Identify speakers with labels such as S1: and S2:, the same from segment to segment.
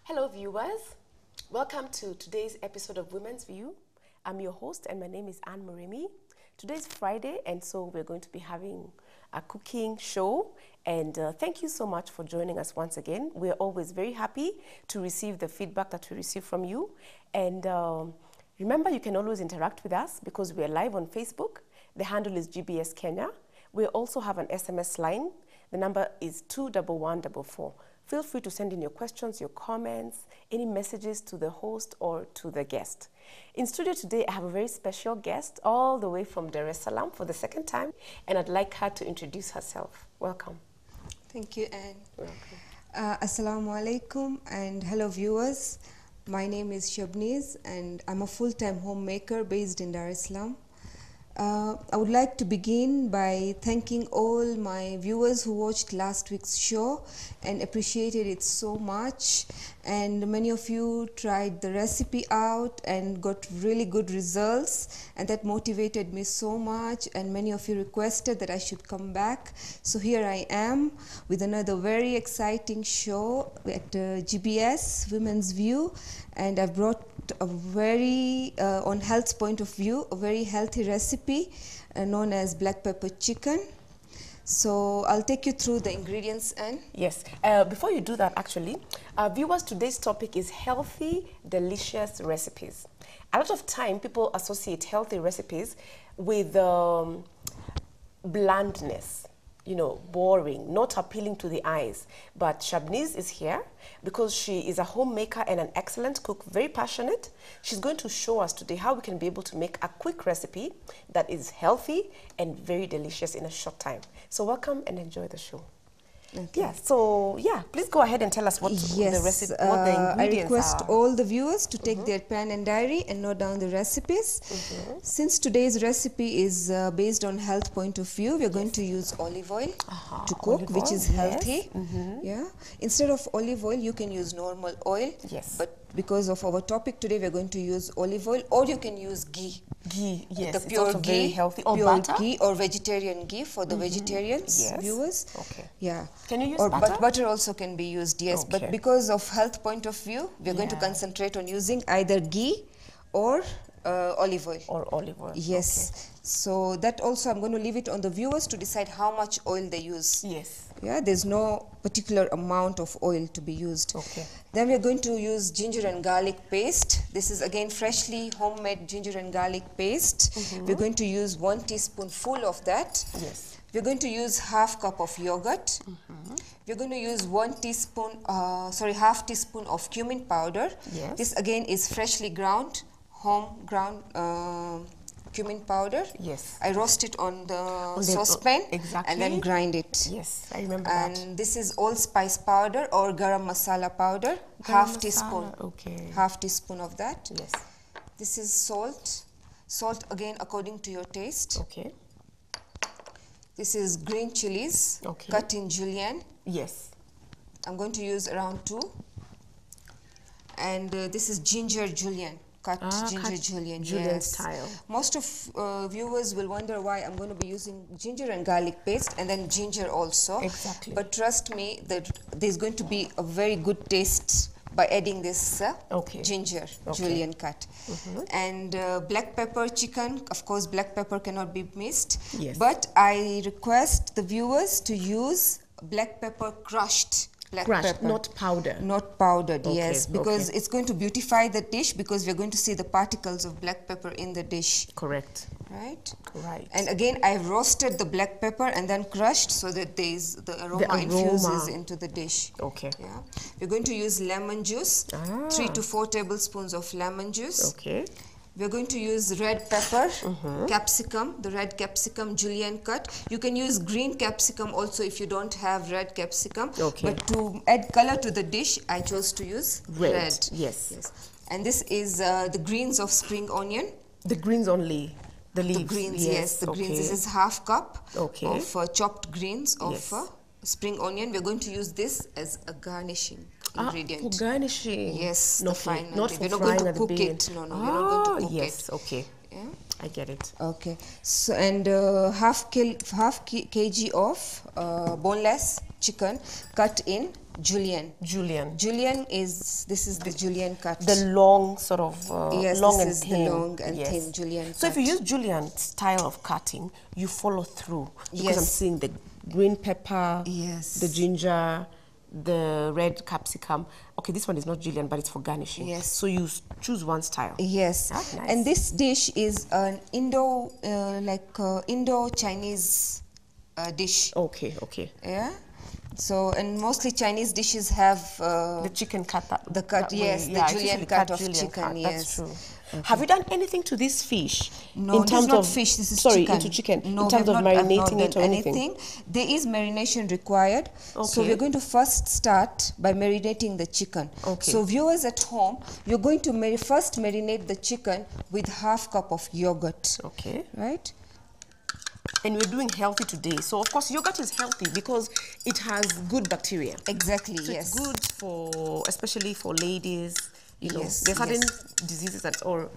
S1: Hello viewers, welcome to today's episode of Women's View. I'm your host and my name is Anne Moremi. Today's Friday and so we're going to be having a cooking show, and thank you so much for joining us once again. We're always very happy to receive the feedback that we receive from you, and remember you can always interact with us because we're live on Facebook. The handle is GBS Kenya. We also have an SMS line. The number is 21144. Feel free to send in your questions, your comments, any messages to the host or to the guest. In studio today, I have a very special guest all the way from Dar es Salaam for the second time, and I'd like her to introduce herself. Welcome.
S2: Thank you, Anne.
S1: Welcome.
S2: Assalamu alaikum and hello viewers. My name is Shabneez and I'm a full-time homemaker based in Dar es Salaam. I would like to begin by thanking all my viewers who watched last week's show and appreciated it so much, and many of you tried the recipe out and got really good results, and that motivated me so much, and many of you requested that I should come back. So here I am with another very exciting show at GBS Women's View, and I've brought a very, on health's point of view, a very healthy recipe known as black pepper chicken. So I'll take you through the ingredients, Anne.
S1: Yes. Before you do that, actually, viewers, today's topic is healthy, delicious recipes. A lot of time, people associate healthy recipes with blandness, you know, boring, not appealing to the eyes. But Shabneez is here because she is a homemaker and an excellent cook, very passionate. She's going to show us today how we can be able to make a quick recipe that is healthy and very delicious in a short time. So welcome and enjoy the show.
S2: Okay.
S1: Yeah, so yeah, please go ahead and tell us what the recipe, what the ingredients
S2: I request
S1: are.
S2: all the viewers to take their pen and diary and note down the recipes. Since today's recipe is based on health point of view, we're going to use olive oil to cook, which is healthy. Yeah. Instead of olive oil, you can use normal oil.
S1: Yes.
S2: But because of our topic today, we're going to use olive oil, or you can use ghee.
S1: Ghee, yes,
S2: the pure
S1: it's also
S2: ghee,
S1: very healthy. Or
S2: pure
S1: butter?
S2: ghee or vegetarian ghee for the vegetarians,
S1: Yes.
S2: viewers.
S1: Okay.
S2: Yeah.
S1: Can you use
S2: or
S1: butter?
S2: But butter also can be used, yes.
S1: Okay.
S2: But because of health point of view, we're going to concentrate on using either ghee or olive oil.
S1: Or olive oil.
S2: Yes.
S1: Okay.
S2: So that also I'm going to leave it on the viewers to decide how much oil they use.
S1: Yes.
S2: Yeah, there's no particular amount of oil to be used.
S1: Okay.
S2: Then we're going to use ginger and garlic paste. This is again freshly homemade ginger and garlic paste. We're going to use 1 teaspoonful of that.
S1: Yes.
S2: We're going to use half cup of yogurt. We're going to use half teaspoon of cumin powder.
S1: Yes.
S2: This again is freshly ground, home ground cumin powder.
S1: Yes.
S2: I roast it on the saucepan and then grind it.
S1: Yes, I remember
S2: and
S1: that.
S2: This is allspice powder or garam masala powder, half teaspoon.
S1: Okay.
S2: Half teaspoon of that.
S1: Yes.
S2: This is salt. Salt again according to your taste.
S1: Okay.
S2: This is green chilies, cut in julienne.
S1: Yes.
S2: I'm going to use around 2. And this is ginger julienne. Cut julienne,
S1: julienne style.
S2: Most of viewers will wonder why I'm going to be using ginger and garlic paste and then ginger also.
S1: Exactly.
S2: But trust me that there's going to be a very good taste by adding this ginger julienne cut. And black pepper chicken, of course black pepper cannot be missed.
S1: Yes.
S2: But I request the viewers to use black pepper crushed.
S1: Crushed, not powdered.
S2: Not powdered, yes, because it's going to beautify the dish, because we're going to see the particles of black pepper in the dish.
S1: Correct.
S2: Right?
S1: Right.
S2: And again, I've roasted the black pepper and then crushed so that the aroma infuses into the dish.
S1: Okay.
S2: Yeah. We're going to use lemon juice, 3 to 4 tablespoons of lemon juice.
S1: Okay.
S2: We're going to use red pepper, capsicum, the red capsicum julienne cut. You can use green capsicum also if you don't have red capsicum.
S1: Okay.
S2: But to add color to the dish, I chose to use red.
S1: Yes.
S2: And this is the greens of spring onion.
S1: The greens only. The leaves.
S2: The greens, yes, the greens. This is half cup of chopped greens of spring onion. We're going to use this as a garnishing ingredient.
S1: For garnishing.
S2: Yes,
S1: not
S2: the final.
S1: Not
S2: we're
S1: for
S2: not
S1: frying
S2: going to
S1: at the
S2: cook
S1: beginning.
S2: it. No, we're not going to cook it.
S1: Yes, okay.
S2: Yeah.
S1: I get it.
S2: Okay. So and half kg of boneless chicken cut in julienne. Julienne is the julienne cut.
S1: The long sort of
S2: yes,
S1: long
S2: this
S1: and
S2: is
S1: thin.
S2: the long and thin julienne.
S1: So
S2: cut.
S1: if you use julienne style of cutting, you follow through because I'm
S2: Yes.
S1: seeing the green pepper,
S2: Yes.
S1: the ginger, the red capsicum. Okay, this one is not julienne, but it's for garnishing.
S2: Yes.
S1: So you choose one style.
S2: Yes.
S1: Ah, nice.
S2: And this dish is an Indo-Chinese dish.
S1: Okay.
S2: Yeah. So and mostly Chinese dishes have
S1: The chicken cut
S2: the cut. Yes, the julienne cut of chicken. Yes.
S1: That's true. Okay. Have you done anything to this fish?
S2: No, this is not fish. This is
S1: sorry,
S2: chicken.
S1: into chicken.
S2: No,
S1: in terms of marinating it or anything.
S2: There is marination required.
S1: Okay.
S2: So we're going to first start by marinating the chicken.
S1: Okay.
S2: So viewers at home, you're going to first marinate the chicken with half cup of yogurt.
S1: Okay.
S2: Right.
S1: And we're doing healthy today. So, of course, yogurt is healthy because it has good bacteria.
S2: Exactly,
S1: So
S2: yes.
S1: it's good for, especially for ladies, you know,
S2: Yes,
S1: there's certain
S2: yes.
S1: diseases or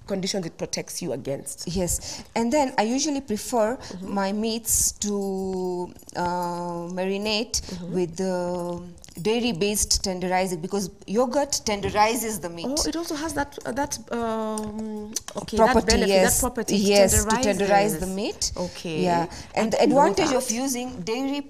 S1: conditions it protects you against.
S2: Yes, and then I usually prefer my meats to marinate with dairy-based tenderizing because yogurt tenderizes the meat.
S1: Oh, it also has that
S2: Property,
S1: that benefit,
S2: yes,
S1: that property.
S2: yes, to tenderize the meat.
S1: Okay.
S2: Yeah, and the
S1: I didn't know
S2: advantage
S1: that.
S2: of using dairy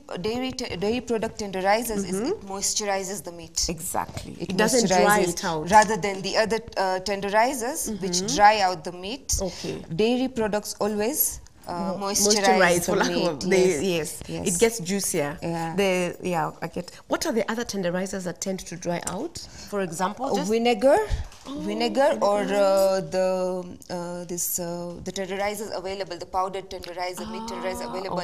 S2: product tenderizers is it moisturizes the meat.
S1: Exactly. It doesn't dry
S2: moisturizes
S1: it out.
S2: rather than the other tenderizers which dry out the meat.
S1: Okay.
S2: Dairy products always moisturize the
S1: for lack
S2: meat.
S1: of yes.
S2: Yes.
S1: It gets juicier.
S2: Yeah.
S1: I get. What are the other tenderizers that tend to dry out? For example, just
S2: Vinegar or the tenderizers available, the powdered tenderizer, meat tenderizer available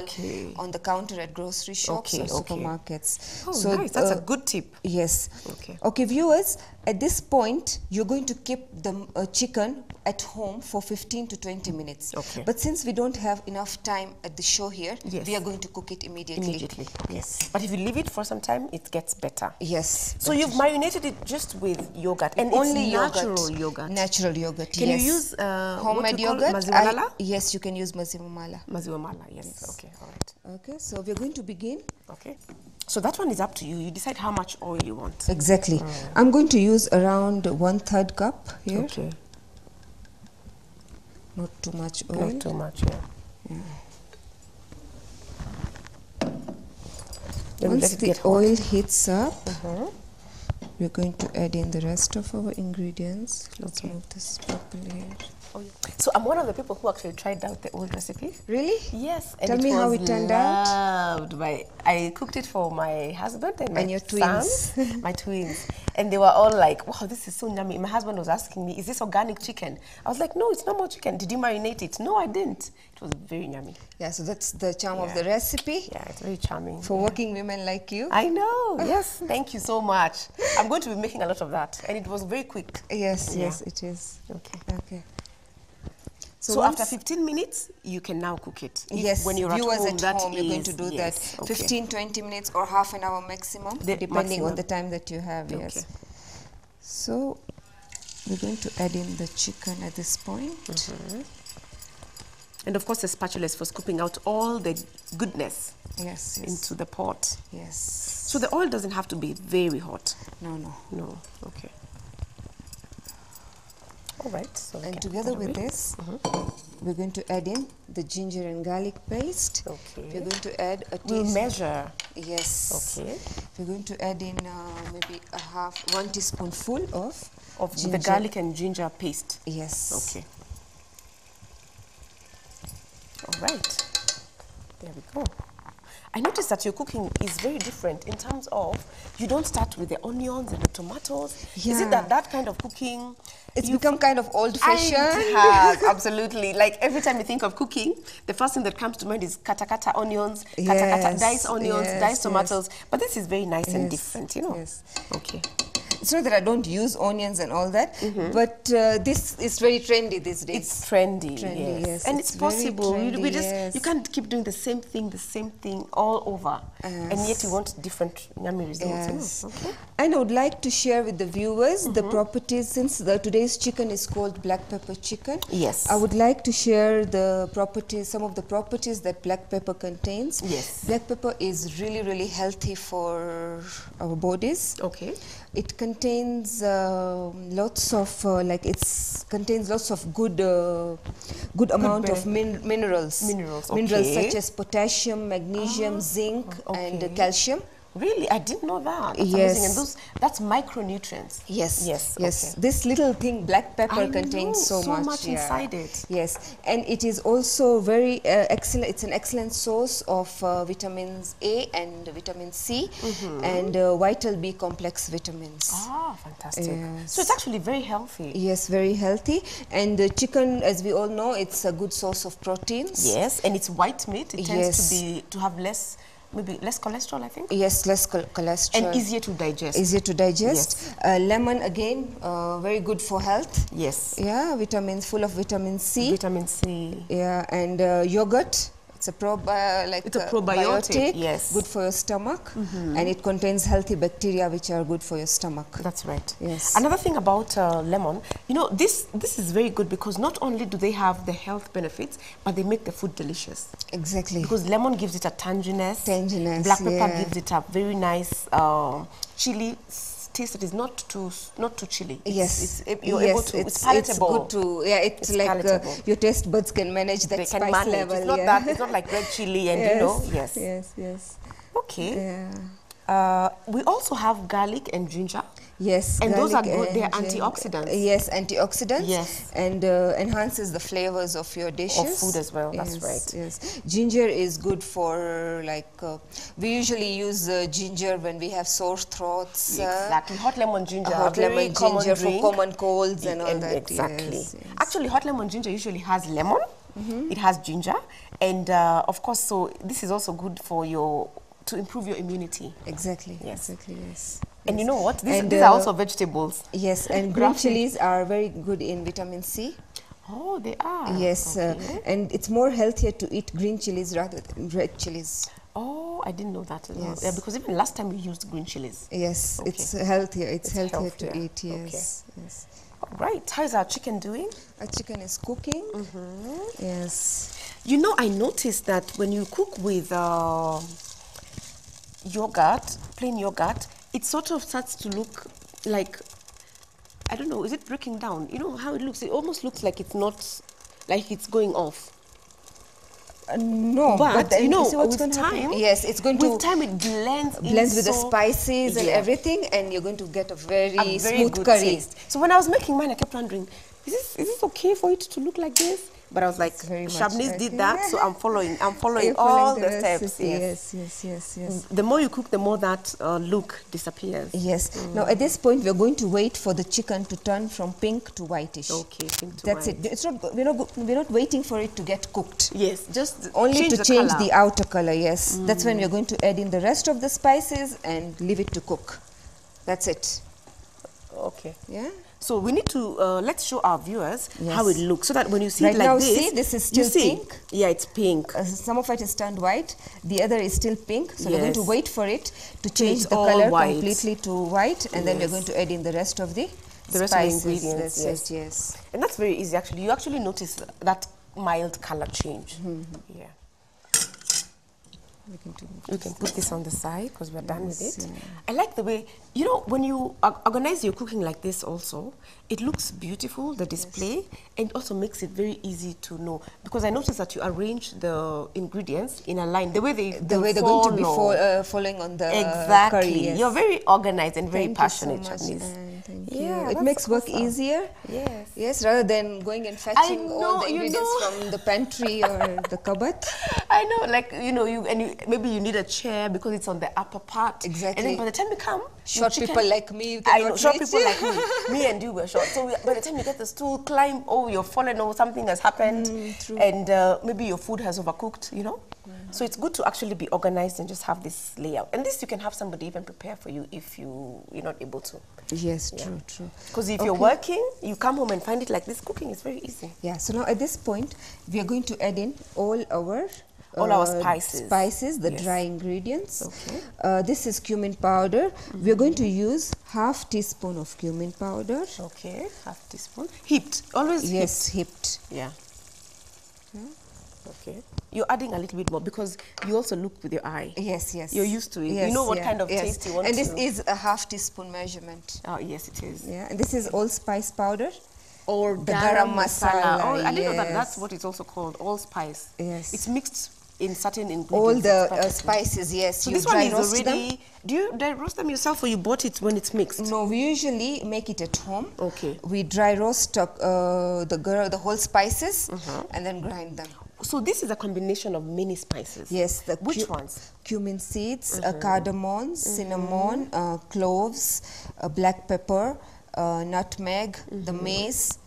S2: on the counter at grocery shops or supermarkets.
S1: Oh, so nice. That's a good tip.
S2: Yes.
S1: Okay.
S2: Okay, viewers, at this point, you're going to keep the chicken at home for 15 to 20 minutes.
S1: Okay.
S2: But since we don't have enough time at the show here,
S1: Yes.
S2: we are going to cook it immediately.
S1: Immediately.
S2: Yes.
S1: But if you leave it for some time, it gets better.
S2: Yes.
S1: So you've marinated it just with yogurt, and
S2: Only
S1: it's
S2: yogurt.
S1: natural yogurt.
S2: Natural yogurt.
S1: Can
S2: yes.
S1: you use
S2: homemade yogurt?
S1: maziwa lala?
S2: Yes, you can use maziwa mala.
S1: Maziwa mala. Yes. Okay. All right.
S2: Okay, so we're going to begin.
S1: Okay. So that one is up to you. You decide how much oil you want.
S2: Exactly. I'm going to use around 1/3 cup here.
S1: Okay.
S2: Not too much oil.
S1: Not too much. Yeah. Then
S2: Once
S1: let it
S2: the
S1: get hot.
S2: oil heats up, we're going to add in the rest of our ingredients. Let's move this properly here.
S1: Oh, yeah. So I'm one of the people who actually tried out the old recipe.
S2: Really?
S1: Yes. And
S2: Tell me how it turned out.
S1: Loved by, I cooked it for my husband and my
S2: your
S1: sons, my twins. And they were all like, wow, this is so yummy. My husband was asking me, is this organic chicken? I was like, no, it's not more chicken. Did you marinate it? No, I didn't. It was very yummy.
S2: Yeah, so that's the charm of the recipe.
S1: Yeah, it's very charming.
S2: For working women like you.
S1: I know. Yes. Thank you so much. I'm going to be making a lot of that. And it was very quick.
S2: Yes,
S1: Yeah.
S2: yes, it is.
S1: Okay.
S2: Okay.
S1: So after 15 minutes, you can now cook it.
S2: Yes,
S1: when you're
S2: viewers
S1: at home,
S2: you're going to do that.
S1: Okay.
S2: 15, 20 minutes or half an hour maximum, depending on the time that you have,
S1: Okay.
S2: yes. So, we're going to add in the chicken at this point.
S1: And of course, the spatula is for scooping out all the goodness
S2: Yes, yes.
S1: into the pot.
S2: Yes.
S1: So the oil doesn't have to be very hot.
S2: No, no.
S1: No, okay. All right. So we
S2: And
S1: can
S2: together
S1: put that
S2: with
S1: away.
S2: this, we're going to add in the ginger and garlic paste.
S1: Okay.
S2: We're going to add a
S1: We'll
S2: teaspoon.
S1: measure.
S2: Yes.
S1: Okay.
S2: We're going to add in maybe 1 teaspoonful of
S1: Of
S2: ginger.
S1: the garlic and ginger paste.
S2: Yes.
S1: Okay. All right. There we go. I noticed that your cooking is very different in terms of you don't start with the onions and the tomatoes. Is
S2: Yeah.
S1: it that kind of cooking
S2: It's become kind of old-fashioned.
S1: It has, absolutely. Like every time you think of cooking, the first thing that comes to mind is kata onions, diced onions, diced tomatoes. But this is very nice and different, you know.
S2: Yes.
S1: Okay.
S2: It's not that I don't use onions and all that, but this is very trendy these days.
S1: It's trendy, yes. And it's possible.
S2: Trendy,
S1: we just you can't keep doing the same thing all over, and yet you want different yummy results. Okay.
S2: And I would like to share with the viewers the properties, since today's chicken is called black pepper chicken.
S1: Yes.
S2: I would like to share the properties, some of the properties that black pepper contains.
S1: Yes.
S2: Black pepper is really, really healthy for our bodies.
S1: Okay.
S2: It contains lots of contains lots of good amount of minerals. Minerals such as potassium, magnesium, zinc, and calcium.
S1: Really? I didn't know that. That's
S2: yes.
S1: amazing. And that's micronutrients.
S2: Yes.
S1: Yes.
S2: Yes.
S1: Okay.
S2: This little thing, black pepper, contains so much
S1: inside it.
S2: Yes. And it is also very excellent. It's an excellent source of vitamins A and vitamin C and vital B complex vitamins.
S1: Ah, fantastic.
S2: Yes.
S1: So it's actually very healthy.
S2: Yes, very healthy. And the chicken, as we all know, it's a good source of proteins.
S1: Yes, and it's white meat. It tends to have maybe less cholesterol, I think.
S2: Yes, less cholesterol.
S1: And easier to digest.
S2: Easier to digest. Yes. Lemon, again, very good for health.
S1: Yes.
S2: Yeah, full of vitamin C.
S1: Vitamin C.
S2: Yeah, and yogurt. It's a probiotic.
S1: Yes.
S2: Good for your stomach. And it contains healthy bacteria which are good for your stomach.
S1: That's right.
S2: Yes.
S1: Another thing about lemon, you know, this is very good because not only do they have the health benefits, but they make the food delicious.
S2: Exactly.
S1: Because lemon gives it a tanginess.
S2: Black
S1: pepper gives it a very nice chili taste that is not too chilly. You're able to. It's palatable.
S2: It's good to. Yeah, it's like your taste buds can manage that spice level.
S1: It's not that. It's not like red chili and you know. Yes.
S2: Yes.
S1: Okay. Yeah. We also have garlic and ginger.
S2: Yes,
S1: and those are good. They are antioxidants.
S2: Yes, antioxidants.
S1: Yes,
S2: and enhances the flavors of your dishes.
S1: Of food as well. That's right.
S2: Yes, ginger is good for we usually use ginger when we have sore throats.
S1: Exactly, hot lemon ginger.
S2: Hot lemon ginger for common colds and all that.
S1: Exactly.
S2: Yes.
S1: Actually, hot lemon ginger usually has lemon. It has ginger, and of course, so this is also good for to improve your immunity.
S2: Exactly.
S1: Yes.
S2: Exactly. Yes.
S1: And you know what? These are also vegetables.
S2: Yes, and green chilies are very good in vitamin C.
S1: Oh, they are?
S2: Yes, and it's more healthier to eat green chilies rather than red chilies.
S1: Oh, I didn't know that as well.
S2: Yes.
S1: Yeah, because even last time we used green chilies.
S2: Yes, it's healthier. It's healthier to eat, yes.
S1: Okay.
S2: Yes.
S1: All right. How is our chicken doing?
S2: Our chicken is cooking. Yes.
S1: You know, I noticed that when you cook with yogurt, plain yogurt, it sort of starts to look like, I don't know, is it breaking down? You know how it looks? It almost looks like it's not, like it's going off.
S2: No,
S1: but you know,
S2: with time, yes, it's going to.
S1: With time, it blends
S2: with the spices and everything, and you're going to get a very smooth
S1: good
S2: curry.
S1: Taste. So when I was making mine, I kept wondering, is this okay for it to look like this? But I was like, Shabneez did that, so I'm following all the steps.
S2: Yes.
S1: The more you cook, the more that look disappears.
S2: Yes. Now at this point, we're going to wait for the chicken to turn from pink to whitish.
S1: Okay, pink to
S2: That's
S1: white.
S2: it. It's not. We're not waiting for it to get cooked.
S1: Yes, just
S2: only to change the outer color. Yes. That's when we're going to add in the rest of the spices and leave it to cook. That's it.
S1: Okay.
S2: Yeah.
S1: So we need to, let's show our viewers how it looks, so that when you see it like
S2: now,
S1: this,
S2: see, this is still pink.
S1: Yeah, it's pink.
S2: Some of it is turned white, the other is still pink. So we're going to wait for it to change the
S1: color
S2: color completely to white, and then we're going to add in the rest of the
S1: rest of the ingredients.
S2: Yes.
S1: And that's very easy, actually. You actually notice that mild color change. Yeah. We can put this on the side because we're done with it. I like the way, you know, when you organize your cooking like this also, it looks beautiful, the display, and also makes it very easy to know. Because I noticed that you arrange the ingredients in a line, the way they're going to be
S2: following on the
S1: exactly.
S2: curry. Yes.
S1: You're very organized and very passionate,
S2: Thank you so much. Thank
S1: Yeah,
S2: you. It
S1: that's
S2: makes work
S1: awesome.
S2: easier.
S1: Yes.
S2: Yes, rather than going and fetching
S1: know,
S2: all the ingredients from the pantry or the cupboard.
S1: I know, like, maybe you need a chair because it's on the upper part.
S2: Exactly.
S1: And then by the time you come,
S2: Short people like me, you
S1: I
S2: cannot
S1: know, short
S2: reach.
S1: people like me and you were short. So by the time you get the stool, climb, oh, you're fallen or something has happened.
S2: True.
S1: And maybe your food has overcooked, So it's good to actually be organized and just have this layout. And this you can have somebody even prepare for you if you're not able to.
S2: Yes, true.
S1: Because if you're working, you come home and find it like this, cooking is very easy.
S2: Yeah, so now at this point, we are going to add in all our
S1: spices.
S2: The dry ingredients.
S1: Okay.
S2: This is cumin powder. We are going to use half teaspoon of cumin powder.
S1: Okay, half teaspoon. Heaped, always heaped.
S2: Yes, heaped.
S1: Yeah. Okay. You're adding a little bit more because you also look with your eye.
S2: Yes.
S1: You're used to it.
S2: Yes,
S1: you know what kind of taste you want
S2: and
S1: to.
S2: this is a half teaspoon measurement.
S1: Oh, yes, it is.
S2: Yeah, and this is allspice powder.
S1: Or
S2: the garam masala.
S1: Oh, I didn't know that that's what it's also called, allspice.
S2: Yes.
S1: It's mixed in certain ingredients.
S2: All the spices, yes.
S1: So
S2: you
S1: this one
S2: dry
S1: is
S2: roast
S1: already,
S2: them.
S1: do you dry roast them yourself or you bought it when it's mixed?
S2: No, we usually make it at home.
S1: Okay.
S2: We dry roast the whole spices and then grind them.
S1: So this is a combination of many spices?
S2: Yes.
S1: Which ones?
S2: Cumin seeds, cardamom, cinnamon, cloves, black pepper, nutmeg, the mace.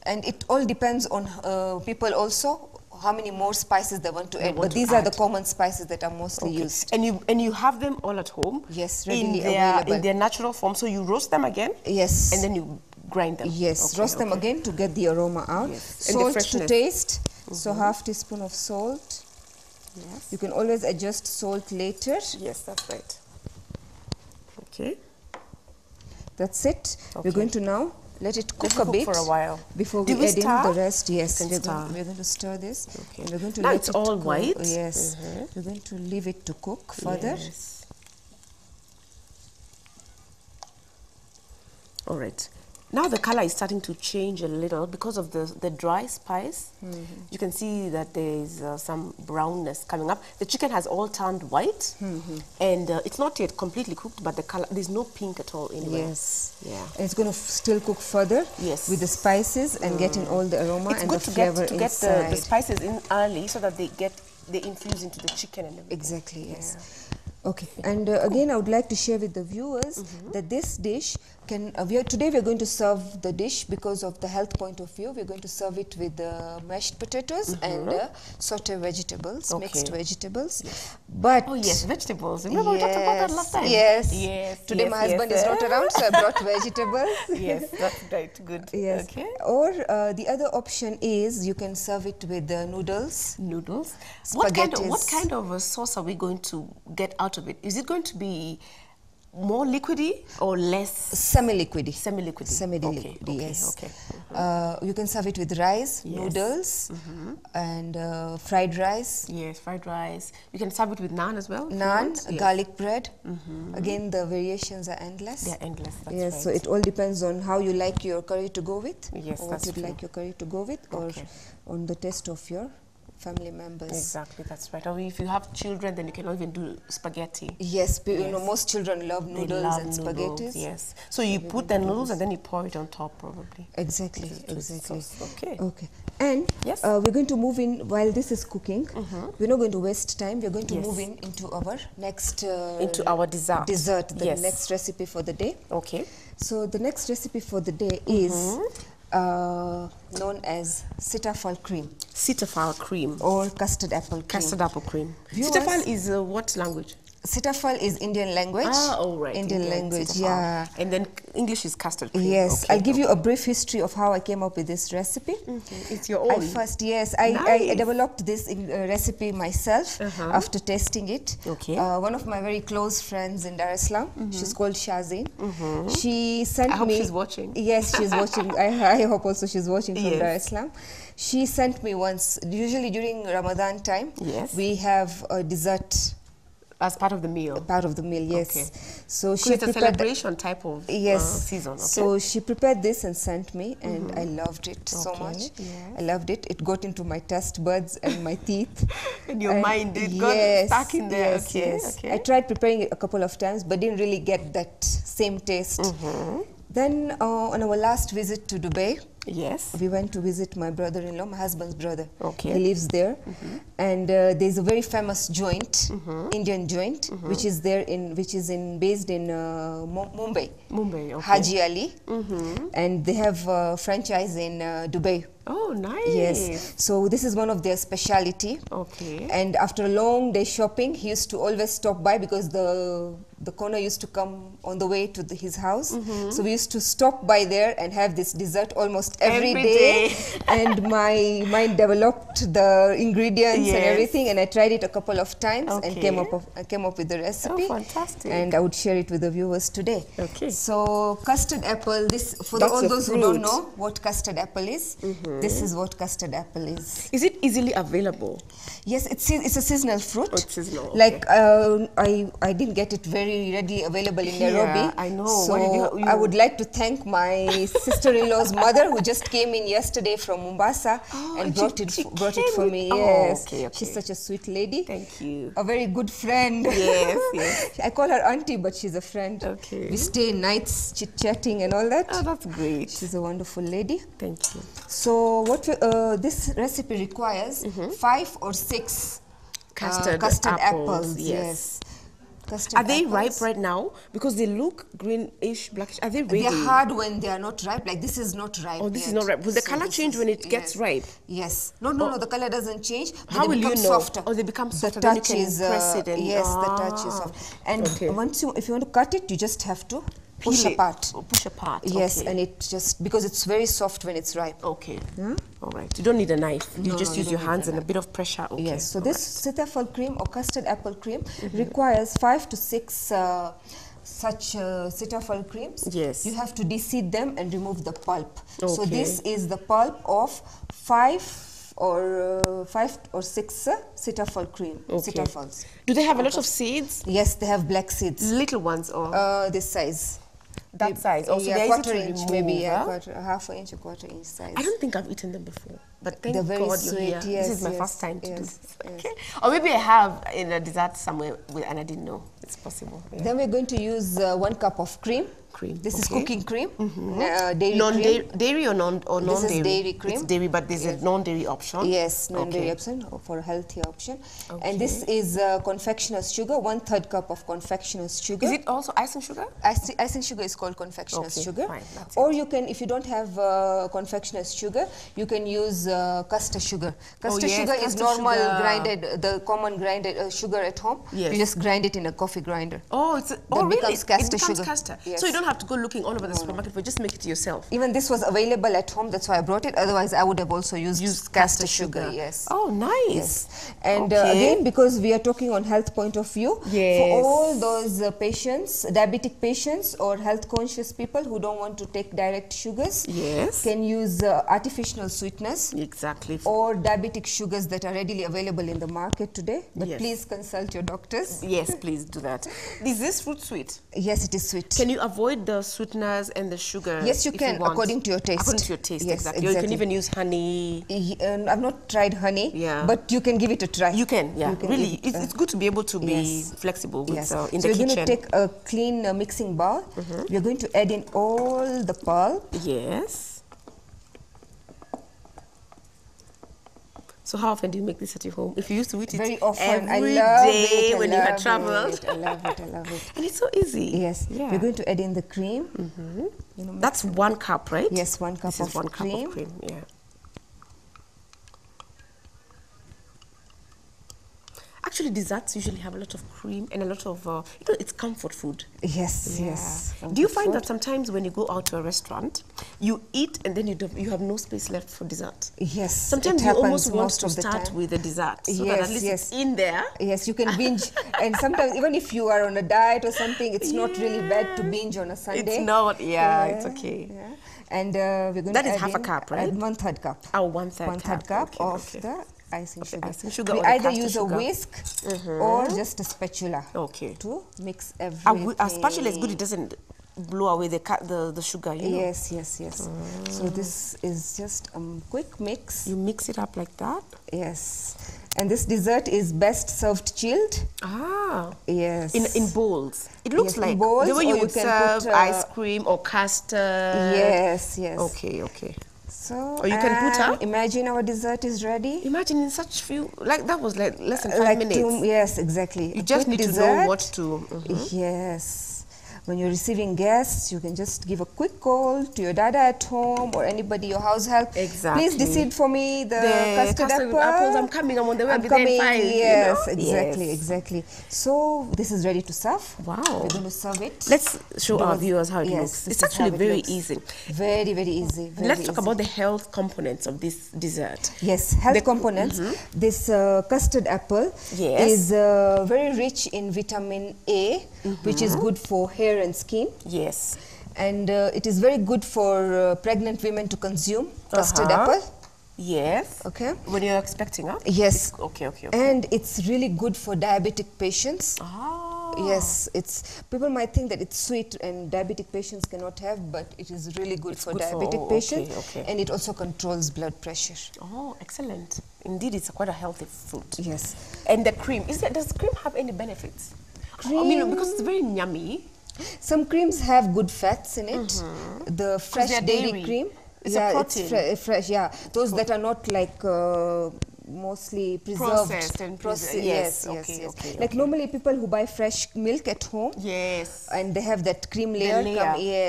S2: And it all depends on people also, how many more spices they want to add. But these are the common spices that are mostly used.
S1: And you have them all at home?
S2: Yes, readily available.
S1: In their natural form. So you roast them again?
S2: Yes.
S1: And then you grind them?
S2: Yes, roast them again to get the aroma out.
S1: Yes.
S2: Salt to taste. So half teaspoon of salt.
S1: Yes.
S2: You can always adjust salt later.
S1: Yes, that's right. Okay.
S2: That's it.
S1: Okay.
S2: We're going to now let it cook a bit
S1: for a while
S2: before we add in the rest. Yes,
S1: we're
S2: going to stir this.
S1: Okay.
S2: And we're going to
S1: now
S2: let
S1: it's
S2: it
S1: all
S2: cook.
S1: white.
S2: Yes, we're going to leave it to cook further.
S1: Yes. All right. Now the color is starting to change a little because of the dry spice. You can see that there is some brownness coming up. The chicken has all turned white, and it's not yet completely cooked, but the color, there's no pink at all anywhere.
S2: Yes.
S1: Yeah.
S2: And it's going to still cook further. Yes. With the spices and getting all the aroma and the flavor inside.
S1: It's good to get the spices in early so that they infuse into the chicken and everything.
S2: Exactly. Yes. Yeah. Okay, and again I would like to share with the viewers that this dish can, today we are going to serve the dish because of the health point of view. We are going to serve it with mashed potatoes and sauté vegetables, mixed vegetables.
S1: Yes.
S2: But
S1: oh yes, vegetables. Remember we talked about that last time?
S2: Yes.
S1: Yes.
S2: Today my husband is not around, so I brought vegetables.
S1: Yes, that's right. Good.
S2: Yes.
S1: Okay.
S2: Or the other option is you can serve it with noodles.
S1: Noodles.
S2: Spaghetti.
S1: What kind of a sauce are we going to get out of it? Is it going to be more liquidy or less?
S2: Semi-liquidy.
S1: Semi-liquidy.
S2: Semi-liquidy,
S1: okay,
S2: yes.
S1: Okay.
S2: You can serve it with rice, noodles, and fried rice.
S1: Yes, fried rice. You can serve it with naan as well.
S2: Naan, garlic bread. Again, the variations are endless.
S1: They're endless, that's
S2: yes,
S1: right.
S2: so it all depends on how you like your curry to go with.
S1: Yes,
S2: or
S1: that's
S2: what you'd like your curry to go with, or on the taste of your family members.
S1: Exactly, that's right. Or if you have children, then you can even do spaghetti.
S2: Yes, you know, most children love noodles and spaghetti.
S1: Yes. So you put the noodles and then you pour it on top, probably.
S2: Exactly, exactly.
S1: Okay.
S2: Okay. And we're going to move in while this is cooking. We're not going to waste time. We're going to move into our next
S1: into our dessert.
S2: The next recipe for the day.
S1: Okay.
S2: So the next recipe for the day is known as sitafal cream.
S1: Sitafal cream.
S2: Or custard apple cream.
S1: Custard apple cream. Sitafal is what language?
S2: Sitafal is Indian language.
S1: Ah, all right.
S2: Indian language,
S1: Sitafal.
S2: yeah.
S1: And then English is custard cream.
S2: Yes, I'll give you a brief history of how I came up with this recipe.
S1: It's your own?
S2: I developed this recipe myself after tasting it.
S1: Okay.
S2: One of my very close friends in Dar es Salaam, she's called Shazeen. She sent me...
S1: I hope she's watching.
S2: Yes, she's watching. I hope also she's watching from Dar es Salaam. She sent me once, usually during Ramadan time, we have a dessert.
S1: As part of the meal?
S2: Part of the meal, yes.
S1: Okay.
S2: So she
S1: it's a celebration type of season, okay?
S2: So she prepared this and sent me, and I loved it so much.
S1: Yes.
S2: I loved it. It got into my taste buds and my teeth.
S1: In your mind, it got stuck in there.
S2: Yes. I tried preparing it a couple of times, but didn't really get that same taste. Then on our last visit to Dubai,
S1: Yes.
S2: we went to visit my brother-in-law, my husband's brother.
S1: Okay.
S2: He lives there, and there's a very famous joint, Indian joint, which is based in Mumbai.
S1: Mumbai, okay.
S2: Haji Ali, and they have a franchise in Dubai.
S1: Oh, nice.
S2: Yes. So this is one of their speciality.
S1: Okay.
S2: And after a long day shopping, he used to always stop by because the corner used to come on the way to his house. So we used to stop by there and have this dessert almost every day. And my mind developed the ingredients and everything, and I tried it a couple of times and came up with the recipe.
S1: Oh, fantastic.
S2: And I would share it with the viewers today.
S1: Okay.
S2: So custard apple, this for all those who don't know what custard apple is, this is what custard apple is.
S1: Is it easily available?
S2: Yes, it's a seasonal fruit.
S1: Oh, it's seasonal, okay.
S2: Like I didn't get it very readily available in Nairobi.
S1: I know.
S2: So I would like to thank my sister-in-law's mother who just came in yesterday from Mombasa and brought it for me. Yes,
S1: okay.
S2: She's such a sweet lady.
S1: Thank you.
S2: A very good friend.
S1: Yes, yes.
S2: I call her auntie, but she's a friend.
S1: Okay.
S2: We stay nights chit-chatting and all that.
S1: Oh, that's great.
S2: She's a wonderful lady.
S1: Thank you.
S2: So what this recipe requires 5 or 6
S1: Custard
S2: apples.
S1: Yes.
S2: Custard
S1: Are they
S2: apples.
S1: ripe right now? Because they look greenish, blackish. Are they ready?
S2: They're hard when they are not ripe. Like this is not ripe.
S1: Oh, this is
S2: yet.
S1: not ripe. Will the color change when it gets ripe?
S2: Yes. No. The color doesn't change. But
S1: How
S2: they
S1: will you know?
S2: Softer.
S1: Oh, they become softer.
S2: The
S1: Then you
S2: touch
S1: can
S2: is
S1: press it and
S2: yes, the touch is soft. And if you want to cut it, you just have to push apart.
S1: Push apart.
S2: Yes,
S1: okay.
S2: and it just because it's very soft when it's ripe.
S1: Okay. All right. You don't need a knife. You just use your hands and a bit of pressure. Okay.
S2: Yes. So this sitafal cream or custard apple cream requires 5 to 6 such sitafal creams.
S1: Yes.
S2: You have to deseed them and remove the pulp.
S1: Okay.
S2: So this is the pulp of 5 or 6 sitafal cream.
S1: Okay.
S2: Sitafals.
S1: Do they have a lot of seeds?
S2: Yes, they have black seeds.
S1: Little ones or
S2: this size.
S1: that size? Also,
S2: yeah,
S1: they're easy to
S2: quarter inch,
S1: remove,
S2: maybe
S1: huh?
S2: half an inch, a quarter inch size.
S1: I don't think I've eaten them before, but thank
S2: They're very
S1: God
S2: sweet,
S1: you're here.
S2: yes,
S1: This is my
S2: yes,
S1: first time to do
S2: yes,
S1: this.
S2: yes.
S1: Okay. Or maybe I have in a dessert somewhere and I didn't know. It's possible. Yeah.
S2: Then we're going to use 1 cup of cream. This is cooking cream. Dairy cream.
S1: Dairy or non-dairy?
S2: This is dairy cream.
S1: It's dairy, but there's a non-dairy option.
S2: Yes, non-dairy option for a healthier option.
S1: Okay.
S2: And this is confectioner's sugar, 1/3 cup of confectioner's sugar.
S1: Is it also icing sugar?
S2: Icing sugar is called confectioner's sugar.
S1: Fine, that's
S2: or you can, if you don't have confectioner's sugar, you can use custard sugar. Custard sugar is normal grinded, the common grinded sugar at home.
S1: Yes.
S2: You just grind it in a coffee grinder.
S1: Oh,
S2: really?
S1: Becomes custard sugar.
S2: Yes.
S1: So you don't have to go looking all over the supermarket, but just make it yourself.
S2: Even this was available at home, that's why I brought it. Otherwise, I would have also used custard sugar. Yes.
S1: Oh, nice.
S2: Yes. And again, because we are talking on health point of view, for all those patients, diabetic patients or health conscious people who don't want to take direct sugars, can use artificial sweeteners.
S1: Exactly.
S2: Or diabetic sugars that are readily available in the market today. But please consult your doctors.
S1: Yes, please do that. Is this fruit sweet?
S2: Yes, it is sweet.
S1: Can you avoid the sweeteners and the sugar?
S2: Yes, you can, according to your taste.
S1: According to your taste,
S2: yes,
S1: exactly. Or you can even use honey.
S2: I've not tried honey, but you can give it a try.
S1: You can, really. It's good to be able to be flexible with, in the kitchen.
S2: So we're going to take a clean mixing bowl. We're going to add in all the pulp.
S1: Yes. So how often do you make this at your home? If you used to eat it
S2: very often,
S1: every day when you had traveled.
S2: I love it.
S1: And it's so easy.
S2: Yes.
S1: Yeah.
S2: We're going to add in the cream.
S1: You know, that's 1 cup, right?
S2: Yes, 1 cup
S1: this is one cup of cream. Yeah. Actually, desserts usually have a lot of cream and a lot of, it's comfort food.
S2: Yes, yes.
S1: Do you find that sometimes when you go out to a restaurant, you eat and then you have no space left for dessert?
S2: Yes.
S1: Sometimes you almost want to start with a dessert so that at least it's in there.
S2: Yes, you can binge. And sometimes even if you are on a diet or something, it's not really bad to binge on a Sunday.
S1: It's not, it's okay.
S2: Yeah. And we're going to add
S1: that is half a cup, right?
S2: 1/3 cup.
S1: Oh, 1/3
S2: cup of the icing sugar.
S1: Icing sugar.
S2: We
S1: or
S2: either use
S1: sugar.
S2: a whisk or just a spatula to mix everything.
S1: A spatula is good. It doesn't blow away the sugar. You know?
S2: Yes. So this is just a quick mix.
S1: You mix it up like that.
S2: Yes, And this dessert is best served chilled.
S1: Ah.
S2: Yes.
S1: In bowls. It looks like
S2: bowls,
S1: the way you would serve
S2: put,
S1: ice cream or custard.
S2: Yes, yes.
S1: Okay, okay.
S2: So,
S1: or you can put up.
S2: Imagine our dessert is ready.
S1: Imagine in such few, like that was like less than 5 minutes.
S2: Yes, exactly.
S1: You just need to know what to.
S2: Yes. When you're receiving guests, you can just give a quick call to your dada at home or anybody, your house help.
S1: Exactly.
S2: Please decide for me the custard
S1: apples. I'm coming. I'm on the way.
S2: I'm coming. Yes,
S1: you know?
S2: exactly,
S1: yes.
S2: exactly. So this is ready to serve.
S1: Wow.
S2: We're going to serve it.
S1: Let's show our viewers how it looks. It's actually very easy.
S2: Very, very easy.
S1: Let's talk about the health components of this dessert.
S2: Yes, health components. This custard apple is very rich in vitamin A, which is good for hair and skin.
S1: Yes.
S2: And it is very good for pregnant women to consume custard apple.
S1: Yes.
S2: Okay.
S1: When you're expecting, huh?
S2: Yes.
S1: Okay.
S2: And it's really good for diabetic patients.
S1: Ah.
S2: Yes, people might think that it's sweet and diabetic patients cannot have, but it is really good for diabetic patients.
S1: Okay.
S2: And it also controls blood pressure.
S1: Oh, excellent. Indeed, it's quite a healthy fruit.
S2: Yes.
S1: And the cream, does cream have any benefits?
S2: Cream,
S1: I mean, because it's very yummy.
S2: Some creams have good fats in it. The fresh dairy cream.
S1: It's a protein.
S2: It's fresh, yeah. Those that are not like mostly preserved.
S1: Processed and
S2: yes. Like normally people who buy fresh milk at home.
S1: Yes.
S2: And they have that cream layer.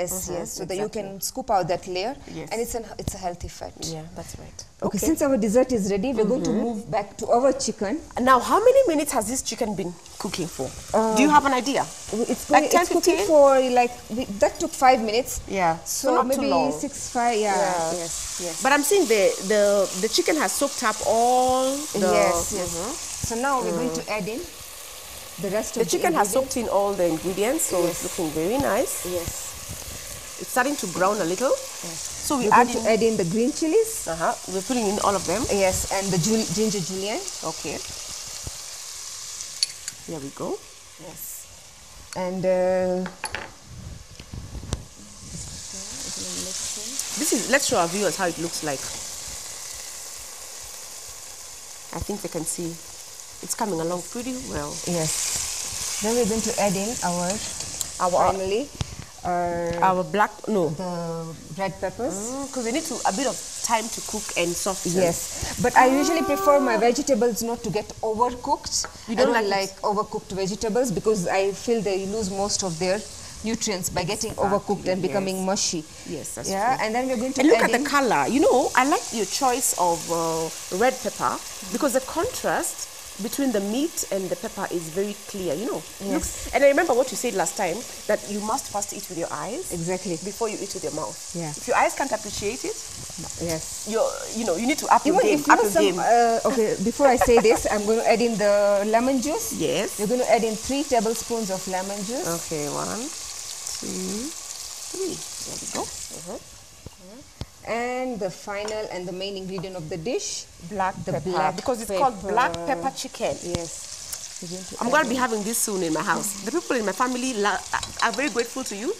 S2: So that you can scoop out that layer.
S1: Yes.
S2: And it's a healthy fat.
S1: Yeah, that's right.
S2: Okay, since our dessert is ready, we're going to move back to our chicken.
S1: Now, how many minutes has this chicken been cooking for? Do you have an idea?
S2: It's
S1: cooking
S2: for that took 5 minutes.
S1: Yeah.
S2: So
S1: not
S2: maybe
S1: too long.
S2: 6-5. Yeah. Yes.
S1: But I'm seeing the chicken has soaked up all the...
S2: Yes. So now we're going to add in the rest of the
S1: chicken has soaked in all the ingredients, so it's looking very nice.
S2: Yes.
S1: It's starting to brown a little.
S2: Yes.
S1: So we're
S2: going to add in the green chilies.
S1: We're putting in all of them.
S2: Yes, and the ginger julienne.
S1: Okay. Here we go.
S2: Yes. And
S1: let's show our viewers how it looks like. I think they can see it's coming along pretty well.
S2: Yes. Then we're going to add in finally
S1: our
S2: the red peppers,
S1: because we need a bit of time to cook and soften.
S2: Yes, but I usually prefer my vegetables not to get overcooked. I don't like overcooked vegetables because I feel they lose most of their nutrients by getting overcooked and becoming mushy.
S1: Yes, that's
S2: true. And then we're going to
S1: look at the color. You know, I like your choice of red pepper because the contrast between the meat and the pepper is very clear, you know.
S2: Yes.
S1: And I remember what you said last time, that you must first eat with your eyes.
S2: Exactly.
S1: Before you eat with your mouth.
S2: Yeah.
S1: If your eyes can't appreciate it,
S2: yes.
S1: You need to up your game.
S2: Okay, before I say this, I'm going to add in the lemon juice.
S1: Yes.
S2: We're going to add in 3 tablespoons of lemon juice.
S1: Okay, 1, 2, 3. There we go.
S2: And the final and the main ingredient of the dish,
S1: black pepper, because it's called black pepper chicken.
S2: Yes.
S1: I'm going to be having this soon in my house. The people in my family are very grateful to you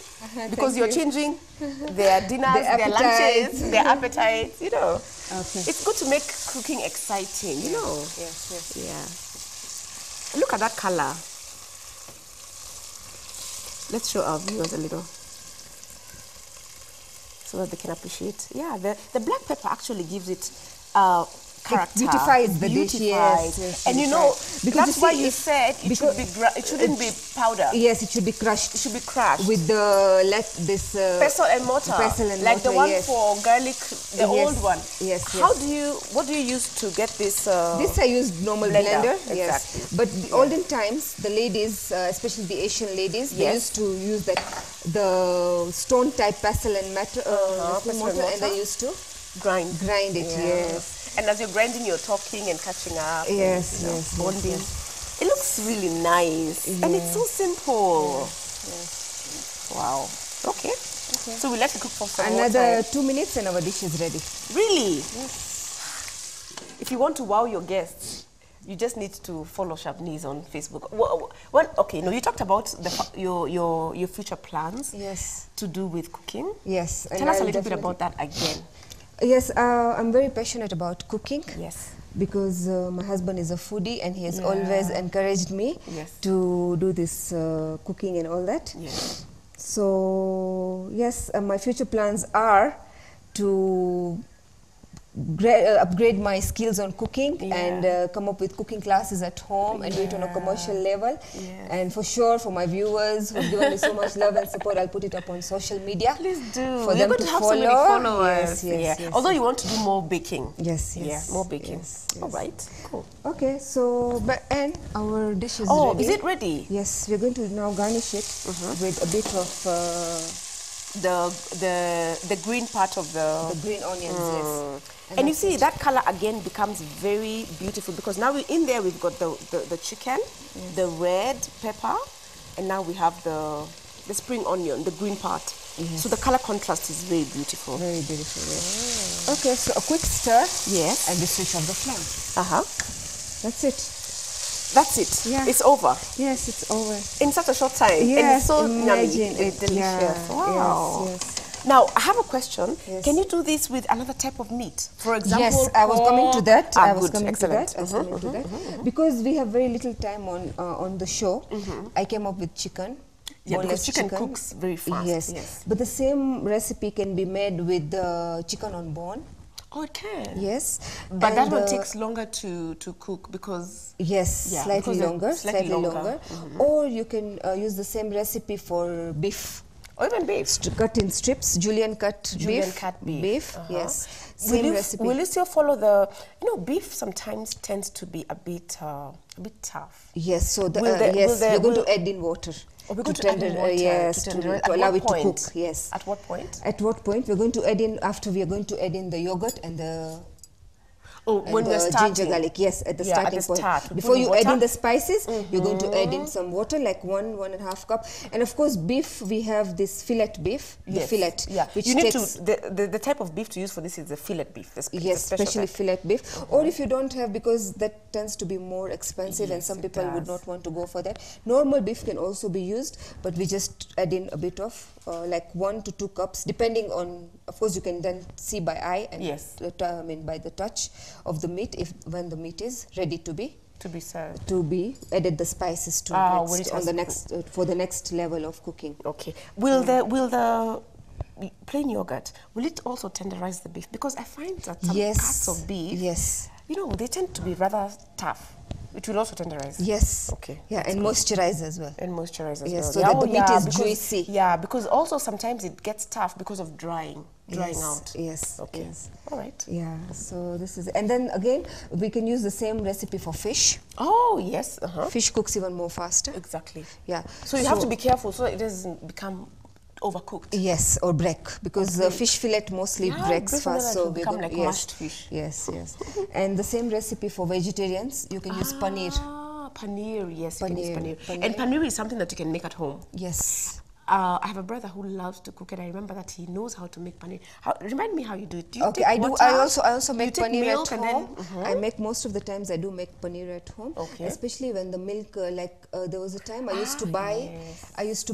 S1: because you're changing their dinners, their lunches, their appetites, you know.
S2: Okay.
S1: It's good to make cooking exciting, you know.
S2: Yes.
S1: Yeah. Look at that color. Let's show our viewers a little, so that they can appreciate. Yeah, the black pepper actually gives it character.
S2: It beautifies the dish. Yes.
S1: And you know, because that's why you said it shouldn't be powder.
S2: Yes, it should be crushed.
S1: It should be crushed
S2: with the
S1: pestle and mortar. Like the one for garlic, the old one.
S2: Yes.
S1: What do you use to get this?
S2: This I used normal blender.
S1: Exactly.
S2: Yes. But the olden times, the ladies, especially the Asian ladies, they used to use the stone type pestle and mortar, and they used to grind it. Yes.
S1: And as you're grinding, you're talking and catching up.
S2: Yes.
S1: Bonding.
S2: Yes.
S1: It looks really nice. And it's so simple.
S2: Yes.
S1: Wow. Okay. So we let it cook for some
S2: another 2 minutes and our dish is ready.
S1: Really?
S2: Yes.
S1: If you want to wow your guests, you just need to follow Shabneez on Facebook. You talked about your future plans.
S2: Yes.
S1: To do with cooking.
S2: Yes.
S1: Tell us a little bit about that again.
S2: Yes, I'm very passionate about cooking.
S1: Yes.
S2: Because my husband is a foodie and he has always encouraged me to do this cooking and all that.
S1: Yes.
S2: So yes, my future plans are to upgrade my skills on cooking and come up with cooking classes at home and do it on a commercial level. And for sure, for my viewers who've given me so much love and support, I'll put it up on social media.
S1: Please do.
S2: For
S1: You're
S2: them
S1: going
S2: to
S1: have
S2: follow.
S1: so many followers.
S2: Yes, yes, yes.
S1: Although you want to do more baking.
S2: Yes, yes.
S1: Yeah, more baking.
S2: Yes, yes.
S1: All right, cool.
S2: Okay, so and our dish is
S1: ready.
S2: ready.
S1: Is it ready?
S2: Yes, we're going to now garnish it with a bit of
S1: the green part of the
S2: green onions. Yes.
S1: And you see that color again becomes very beautiful because now in there we've got the chicken, the red pepper, and now we have the spring onion, the green part. Yes. So the color contrast is very beautiful.
S2: Very beautiful, yes. Okay, so a quick stir.
S1: Yes.
S2: And the switch off the flame. That's it.
S1: That's it.
S2: Yeah.
S1: It's over.
S2: Yes, it's over.
S1: In such a short time.
S2: Yes,
S1: and it's so
S2: imagine
S1: yummy. It's delicious.
S2: Yeah.
S1: Wow.
S2: Yes, yes.
S1: Now, I have a question.
S2: Yes.
S1: Can you do this with another type of meat? For example,
S2: yes, I was coming to that. I was coming to that. Because we have very little time on the show, I came up with chicken.
S1: Yeah, because chicken cooks very fast.
S2: Yes. Yes. But the same recipe can be made with chicken on bone.
S1: Oh, it can?
S2: Yes.
S1: But that one takes longer to cook because...
S2: Yes, slightly longer. Or you can use the same recipe for beef.
S1: Or even beef.
S2: Cut in strips, julienne cut beef. Yes. Same recipe.
S1: Will you still follow the... You know, beef sometimes tends to be a bit tough.
S2: Yes, so we're going to add in water.
S1: Oh, we're going to add in water
S2: to allow it to cook. Yes.
S1: At what point?
S2: At what point? We're going to add in, after we are going to add in the yogurt and the...
S1: Oh, when we're starting.
S2: Ginger garlic, yes, at the starting point.
S1: Start.
S2: Before you add in the spices, you're going to add in some water, like 1.5 cup. And of course, beef, we have this fillet beef, the fillet.
S1: Yeah,
S2: which
S1: you need to, the type of beef to use for this is the fillet beef.
S2: Yes, especially fillet beef. Or if you don't have, because that tends to be more expensive and some people would not want to go for that. Normal beef can also be used, but we just add in a bit of like 1 to 2 cups, depending on, of course, you can then see by eye and by the touch of the meat, when the meat is ready to be
S1: served,
S2: to be added the spices to for the next level of cooking.
S1: Okay. Will the plain yogurt, will it also tenderize the beef? Because I find that some parts of beef, you know, they tend to be rather tough. It will also tenderize.
S2: Yes.
S1: Okay.
S2: Yeah, and moisturize as well.
S1: And moisturize as well.
S2: Yes, so that the meat is juicy.
S1: Yeah, because also sometimes it gets tough because of drying out.
S2: Yes.
S1: Okay.
S2: Yes.
S1: All right.
S2: Yeah. So this is, and then again we can use the same recipe for fish.
S1: Oh yes.
S2: Fish cooks even more faster.
S1: Exactly.
S2: Yeah.
S1: So you have to be careful so it doesn't become overcooked.
S2: Yes, or break, because the fish fillet mostly breaks fast. So we
S1: become like mashed fish.
S2: Yes, yes. And the same recipe for vegetarians, you can use paneer.
S1: Paneer, yes, you can use paneer. And paneer is something that you can make at home.
S2: Yes.
S1: I have a brother who loves to cook, and I remember that he knows how to make paneer. Remind me how you do it. Do you take water?
S2: I also make paneer at home.
S1: Then,
S2: I make most of the times I do make paneer at home. Okay. Especially when the milk, there was a time I used to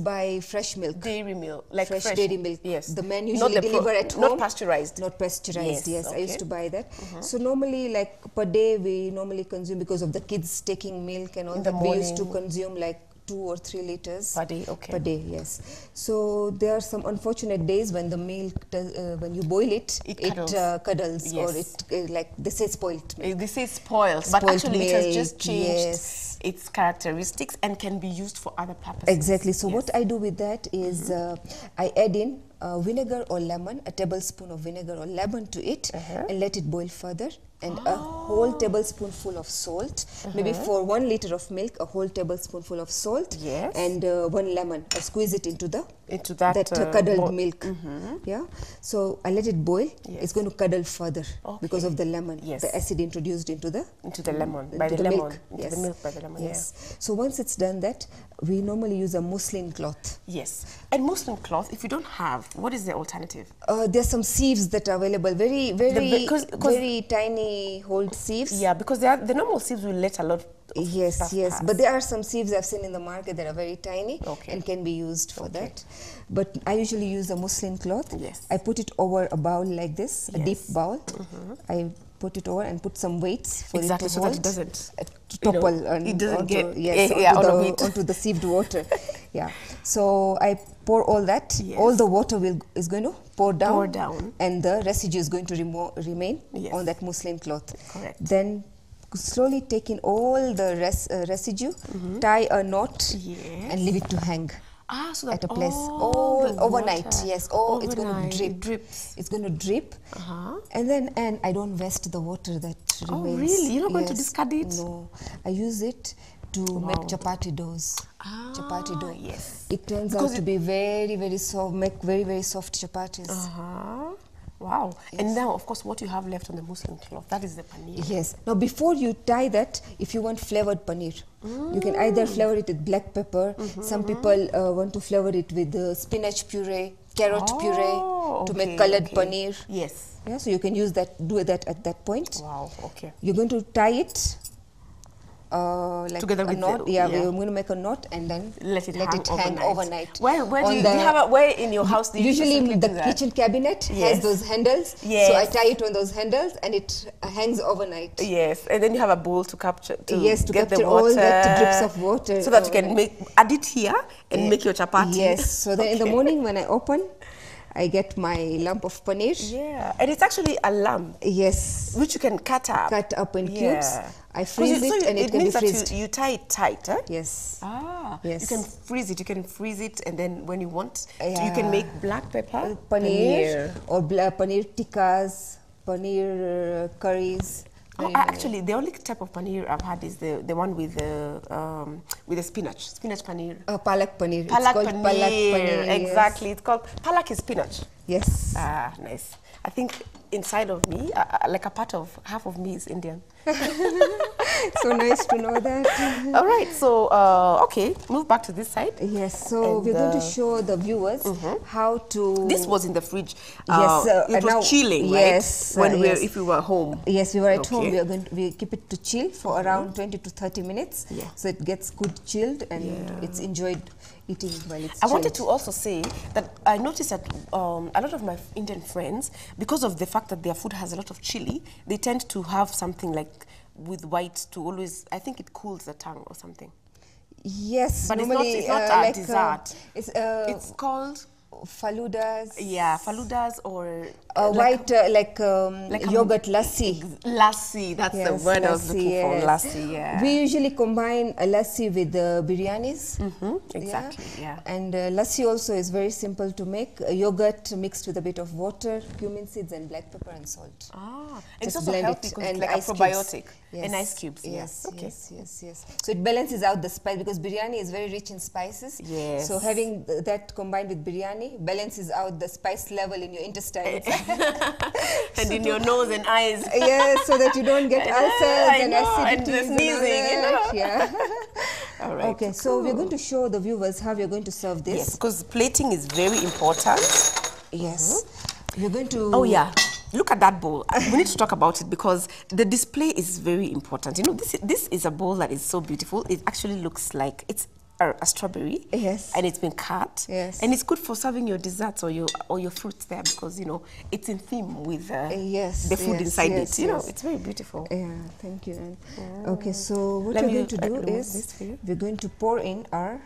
S2: buy fresh milk.
S1: Dairy milk, like fresh
S2: dairy milk.
S1: Yes.
S2: The man usually deliver at home.
S1: Not pasteurized.
S2: Not pasteurized. Yes, okay. I used to buy that. So normally, like per day, we normally consume, because of the kids taking milk and all that. We used to consume like 2 or 3 liters
S1: per day. Okay.
S2: Per day, yes. So there are some unfortunate days when the milk, when you boil it cuddles, or it like they say spoiled milk.
S1: They say spoiled, but actually
S2: milk,
S1: it has just changed its characteristics and can be used for other purposes.
S2: Exactly. So what I do with that is I add in vinegar or lemon, a tablespoon of vinegar or lemon to it, and let it boil further. And a whole tablespoonful of salt. Maybe for 1 liter of milk, a whole tablespoonful of salt.
S1: Yes.
S2: And 1 lemon. I squeeze it into that cuddled milk. Yeah. So I let it boil. Yes. It's going to cuddle further because of the lemon. Yes. The acid introduced into the
S1: lemon
S2: into
S1: by the lemon.
S2: Milk.
S1: Into the milk by the lemon.
S2: Yes. Yeah. So once it's done that, we normally use a muslin cloth.
S1: Yes. And muslin cloth, if you don't have, what is the alternative?
S2: There's some sieves that are available. Very tiny hold sieves.
S1: Yeah, because the normal sieves will let a lot of
S2: Yes,
S1: stuffed
S2: yes.
S1: past.
S2: But there are some sieves I've seen in the market that are very tiny
S1: Okay.
S2: and can be used for that. But I usually use a muslin cloth.
S1: Yes.
S2: I put it over a bowl like this, a deep
S1: Yes.
S2: bowl. I put it over and put some weights for
S1: Exactly,
S2: it to
S1: so
S2: hold.
S1: that it doesn't
S2: To topple and
S1: it doesn't
S2: onto,
S1: get
S2: yes,
S1: out of it.
S2: onto the sieved water. Yeah. So I pour all that.
S1: Yes.
S2: All the water is going to pour down.
S1: Pour down.
S2: And the residue is going to remain
S1: Yes.
S2: on that muslin cloth.
S1: Correct.
S2: Then slowly take in all the residue, tie a knot,
S1: Yes.
S2: and leave it to hang
S1: So that
S2: at a place
S1: all the
S2: overnight.
S1: water
S2: Yes, it's going
S1: overnight,
S2: to drip.
S1: it drips.
S2: It's going to drip, and I don't waste the water that remains.
S1: Oh, really? You're not going to
S2: Yes.
S1: discard it?
S2: No, I use it to make chapati doughs. Chapati dough.
S1: Yes.
S2: It turns
S1: Because
S2: out to be very, very soft. Make very, very soft chapatis.
S1: Wow. And now, of course, what you have left on the muslin cloth, that is the paneer.
S2: Yes. Now, before you tie that, if you want flavored paneer, you can either flavor it with black pepper. Some people want to flavor it with spinach puree, carrot puree to make colored paneer.
S1: Yes.
S2: Yeah, so you can use that, do that at that point.
S1: Wow, okay.
S2: You're going to tie it like
S1: Together
S2: a
S1: with
S2: knot.
S1: the,
S2: we're going to make a knot and then
S1: let it hang
S2: overnight.
S1: Where do you have where in your house do you
S2: usually the
S1: do that?
S2: kitchen cabinet has
S1: Yes.
S2: those handles.
S1: Yes.
S2: So I tie it on those handles and it hangs overnight.
S1: Yes, and then you have a bowl to capture to
S2: Yes, to
S1: get
S2: capture
S1: the water,
S2: all that drips of water
S1: so that you can
S2: overnight.
S1: add it here and make your chapati.
S2: Yes. So then in the morning when I open, I get my lump of paneer.
S1: Yeah, and it's actually a lump.
S2: Yes.
S1: Which you can cut up.
S2: Cut up in cubes.
S1: Yeah.
S2: I freeze it and it can be
S1: means
S2: freezed.
S1: that you tie it tight, huh?
S2: Yes.
S1: Yes. You can freeze it. You can freeze it, and then when you want, you
S2: Yeah.
S1: can make black pepper
S2: Paneer or paneer tikkas, paneer curries.
S1: Actually, the only type of paneer I've had is the one with the spinach paneer.
S2: Palak paneer.
S1: Palak
S2: It's called
S1: paneer.
S2: palak paneer.
S1: Exactly.
S2: Yes.
S1: It's called palak is spinach.
S2: Yes.
S1: Nice. I think inside of me, like a part of half of me is Indian.
S2: So nice to know that.
S1: All right. So okay, move back to this side.
S2: Yes. So
S1: And,
S2: we're going to show the viewers how to.
S1: This was in the fridge.
S2: Yes.
S1: It was
S2: now,
S1: chilling,
S2: yes,
S1: right? When
S2: yes.
S1: if we were home.
S2: Yes, we were at home.
S1: Okay.
S2: We keep it to chill for around 20 to 30 minutes.
S1: Yeah.
S2: So it gets good chilled and it's enjoyed eating while it's
S1: I
S2: chilled.
S1: wanted to also say that I noticed that a lot of my Indian friends, because of the fact that their food has a lot of chili, they tend to have something like with white to always, I think it cools the tongue or something.
S2: Yes,
S1: But
S2: normally
S1: it's not a
S2: like,
S1: dessert.
S2: It's
S1: called
S2: faludas.
S1: Yeah, faludas or
S2: White
S1: like
S2: yogurt lassi.
S1: Lassi, that's the word I was looking for. Lassi, yeah.
S2: We usually combine a lassi with biryanis.
S1: Exactly, yeah.
S2: And lassi also is very simple to make. Yogurt mixed with a bit of water, cumin seeds and black pepper and salt.
S1: And it's
S2: Just
S1: also
S2: blend
S1: healthy
S2: it
S1: because it's
S2: and
S1: like a
S2: ice cubes.
S1: probiotic.
S2: Yes.
S1: And ice cubes.
S2: Yes,
S1: Okay.
S2: yes. So it balances out the spice because biryani is very rich in spices.
S1: Yes.
S2: So having that combined with biryani balances out the spice level in your intestines.
S1: And in your nose and eyes.
S2: Yes, so that you don't get ulcers and acidity
S1: and sneezing,
S2: Yeah.
S1: All right.
S2: Okay, so we're going to show the viewers how we're going to serve this.
S1: Yes, because plating is very important.
S2: Yes. We're going to...
S1: Oh, yeah. Look at that bowl. We need to talk about it because the display is very important. You know, this is a bowl that is so beautiful. It actually looks like it's a strawberry.
S2: Yes.
S1: And it's been cut.
S2: Yes.
S1: And it's good for serving your desserts or your fruits there because, you know, it's in theme with the food inside it. You know, it's very beautiful.
S2: Yeah, thank you, Anne. Okay, so what we're going to do is we're going to pour in our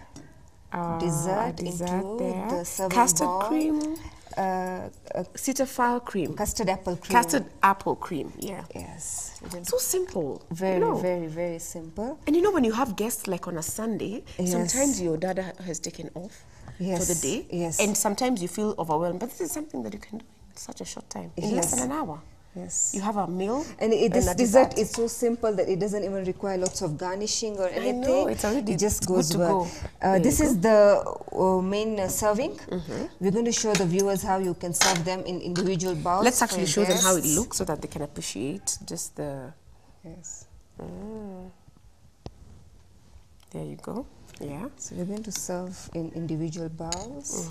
S2: dessert into
S1: there.
S2: the serving
S1: Custard
S2: bowl.
S1: cream. Citafile cream.
S2: Custard apple cream.
S1: Custard apple cream, yeah.
S2: Yes.
S1: So simple.
S2: Very,
S1: you know.
S2: very, very simple.
S1: And you know, when you have guests like on a Sunday,
S2: Yes.
S1: sometimes your dad has taken off for the day.
S2: Yes.
S1: And sometimes you feel overwhelmed. But this is something that you can do in such a short time, in less than an hour.
S2: Yes.
S1: You have a meal.
S2: And this
S1: a
S2: dessert is so simple that it doesn't even require lots of garnishing or anything.
S1: I know, it's already
S2: it just
S1: good
S2: goes
S1: to
S2: well.
S1: go.
S2: This is the main serving. We're going to show the viewers how you can serve them in individual bowls.
S1: Let's actually show them how it
S2: guests.
S1: looks so that they can appreciate just the...
S2: Yes.
S1: There you go. Yeah.
S2: So we're going to serve in individual bowls.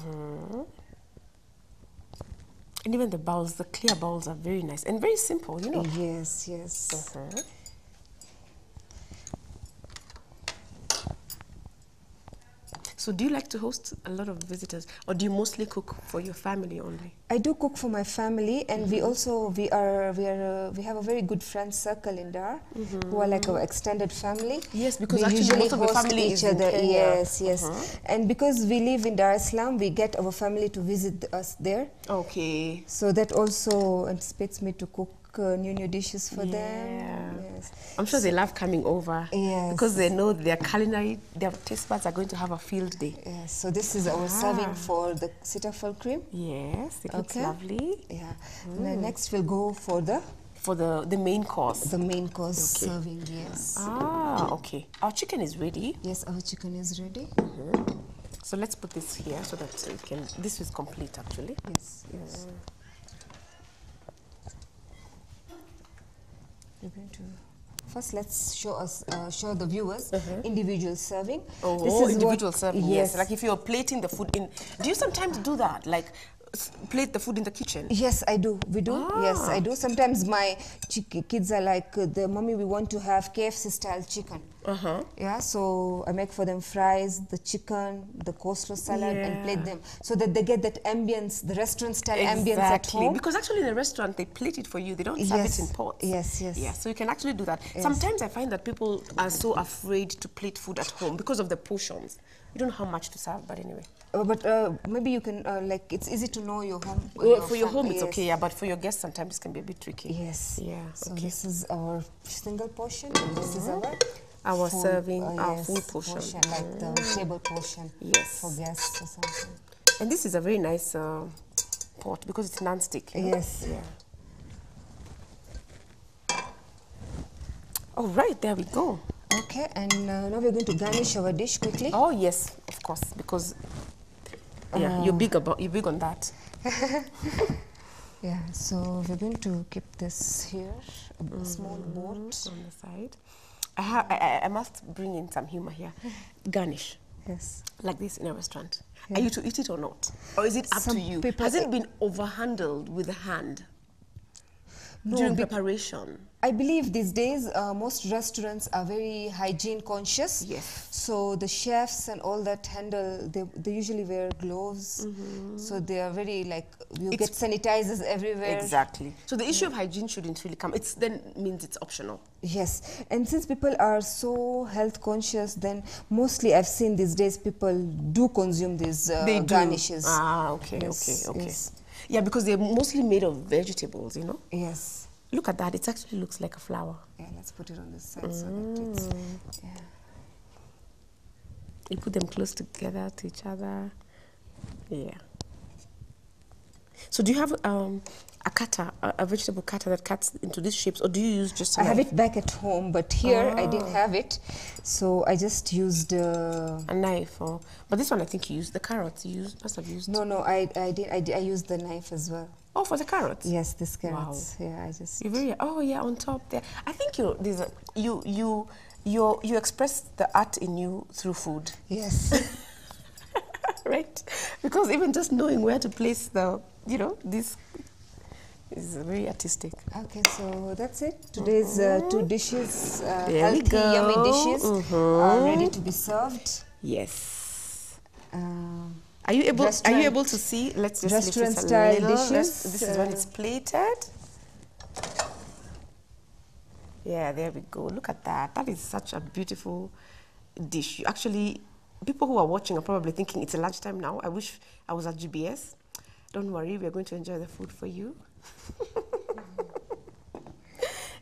S1: And even the bowls, the clear bowls are very nice and very simple, you know.
S2: Yes, yes.
S1: So do you like to host a lot of visitors, or do you mostly cook for your family only?
S2: I do cook for my family, and we have a very good friend circle in there who are like our extended family.
S1: Yes, because
S2: we
S1: actually
S2: usually
S1: most of the
S2: host
S1: family
S2: each
S1: is in
S2: other.
S1: Kenya.
S2: Yes, yes. And because we live in Dar es Salaam, we get our family to visit us there.
S1: Okay.
S2: So that also anticipates me to cook new dishes for them. Yes.
S1: I'm sure they love coming over.
S2: Yes.
S1: Because they know their taste buds are going to have a field day.
S2: Yes. So this is our serving for the sitafal cream.
S1: Yes, it looks lovely.
S2: Yeah. And then next we'll go for the
S1: main course.
S2: The main course serving, yes.
S1: Ah, okay. Our chicken is ready.
S2: Yes, our chicken is ready.
S1: So let's put this here so that this is complete actually.
S2: Yes, yes. We're going to first let's show the viewers individual serving.
S1: Oh, this is individual serving. Yes, like if you're plating the food in. Do you sometimes do that? Like plate the food in the kitchen?
S2: Yes, I do. We do. Yes, I do. Sometimes my kids are like, the mommy, we want to have KFC style chicken. Yeah, so I make for them fries, the chicken, the coleslaw salad, and plate them so that they get that ambience, the restaurant style ambience at home.
S1: Because actually in a restaurant they plate it for you. They don't serve it in pots.
S2: Yes, yes.
S1: Yeah, so you can actually do that. Sometimes I find that people are so afraid to plate food at home because of the portions. You don't know how much to serve, but anyway.
S2: But maybe you can, like, it's easy to know your home.
S1: For your home, it's okay, yeah, but for your guests, sometimes it can be a bit tricky.
S2: Yes.
S1: Yeah,
S2: so this is our single portion, and this is our full,
S1: serving, our full portion.
S2: Like the table portion for guests or something.
S1: And this is a very nice pot because it's non-stick.
S2: Yes.
S1: Yeah. All right, there we go.
S2: Okay, and now we're going to garnish our dish quickly.
S1: Oh yes, of course, because you're big on that.
S2: Yeah, so we're going to keep this here, a small boat
S1: on the side. I must bring in some humor here. Garnish.
S2: Yes.
S1: Like this in a restaurant. Are you to eat it or not? Or is it up to you? Has it been overhandled with the hand during preparation?
S2: I believe these days most restaurants are very hygiene conscious.
S1: Yes.
S2: So the chefs and all that handle, they usually wear gloves. So they are very like, get sanitizers everywhere.
S1: Exactly. So the issue of hygiene shouldn't really come. Then means it's optional.
S2: Yes. And since people are so health conscious, then mostly I've seen these days people do consume these garnishes.
S1: Ah, okay, okay. Yeah, because they're mostly made of vegetables, you know?
S2: Yes.
S1: Look at that. It actually looks like a flower.
S2: Yeah, let's put it on this side so that it's... Yeah.
S1: You put them close together to each other. Yeah. So do you have a cutter, a vegetable cutter that cuts into these shapes, or do you use just a knife?
S2: I have it back at home, but here I didn't have it, so I just used a
S1: knife. But this one I think you used the carrots. Must have used.
S2: No, I used the knife as well.
S1: Oh, for the carrots?
S2: Yes, these carrots. Wow. Yeah, I just.
S1: You're very. Oh yeah, on top there. I think you express the art in you through food.
S2: Yes.
S1: Right, because even just knowing where to place this is very artistic.
S2: Okay, so that's it. Today's 2 dishes, healthy, yummy dishes, are ready to be served.
S1: Yes. Are you able to see? Let's just
S2: restaurant style dishes.
S1: This is when it's plated. Yeah, there we go. Look at that. That is such a beautiful dish. People who are watching are probably thinking it's a lunchtime now. I wish I was at GBS. Don't worry, we are going to enjoy the food for you.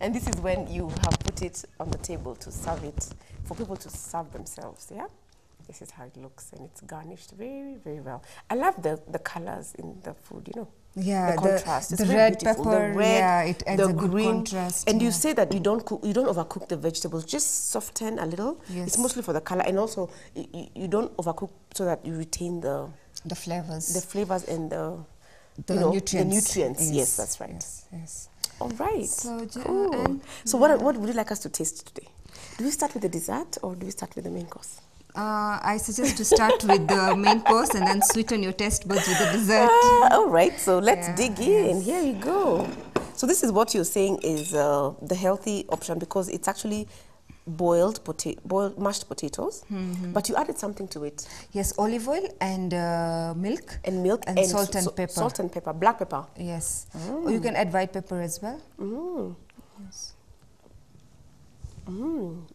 S1: And this is when you have put it on the table to serve it, for people to serve themselves, yeah? This is how it looks, and it's garnished very, very well. I love the colors in the food, you know?
S2: Yeah,
S1: the contrast.
S2: The red pepper, the red, it adds a good contrast.
S1: And you say that you don't overcook the vegetables, just soften a little. Yes. It's mostly for the color, and also you don't overcook so that you retain the flavors. The flavors and the nutrients. Yes, that's right.
S2: Yes.
S1: All right.
S2: So,
S1: cool. So what would you like us to taste today? Do we start with the dessert or do we start with the main course?
S2: I suggest to start with the main course and then sweeten your taste buds with the dessert.
S1: All right, so let's dig in. Here you go. So this is what you're saying is the healthy option, because it's actually boiled mashed potatoes, but you added something to it.
S2: Yes, olive oil and milk.
S1: And milk
S2: and salt and pepper.
S1: Salt and pepper, black pepper.
S2: Yes. Or you can add white pepper as well. Yes.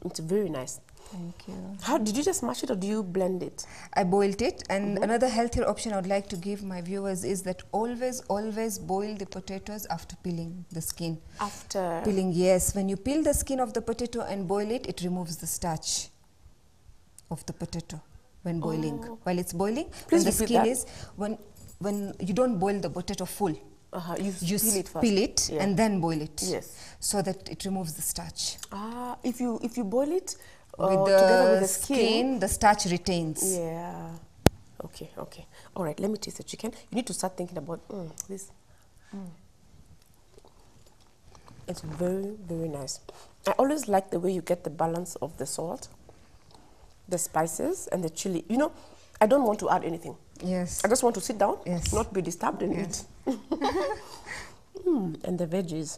S1: It's very nice.
S2: Thank you.
S1: How did you just mash it or do you blend it?
S2: I boiled it, and another healthier option I would like to give my viewers is that always boil the potatoes after peeling the skin.
S1: After
S2: peeling, yes. When you peel the skin of the potato and boil it, it removes the starch of the potato when boiling. While it's boiling,
S1: Please
S2: when the
S1: repeat
S2: skin
S1: that.
S2: is when you don't boil the potato full.
S1: You peel it first.
S2: Peel it and then boil it.
S1: Yes.
S2: So that it removes the starch.
S1: If you boil it
S2: together with the
S1: skin,
S2: the starch retains.
S1: Yeah. Okay. All right, let me taste the chicken. You need to start thinking about this. It's very, very nice. I always like the way you get the balance of the salt, the spices, and the chili. You know, I don't want to add anything.
S2: Yes.
S1: I just want to sit down,
S2: yes.
S1: not be disturbed and eat. And the veggies.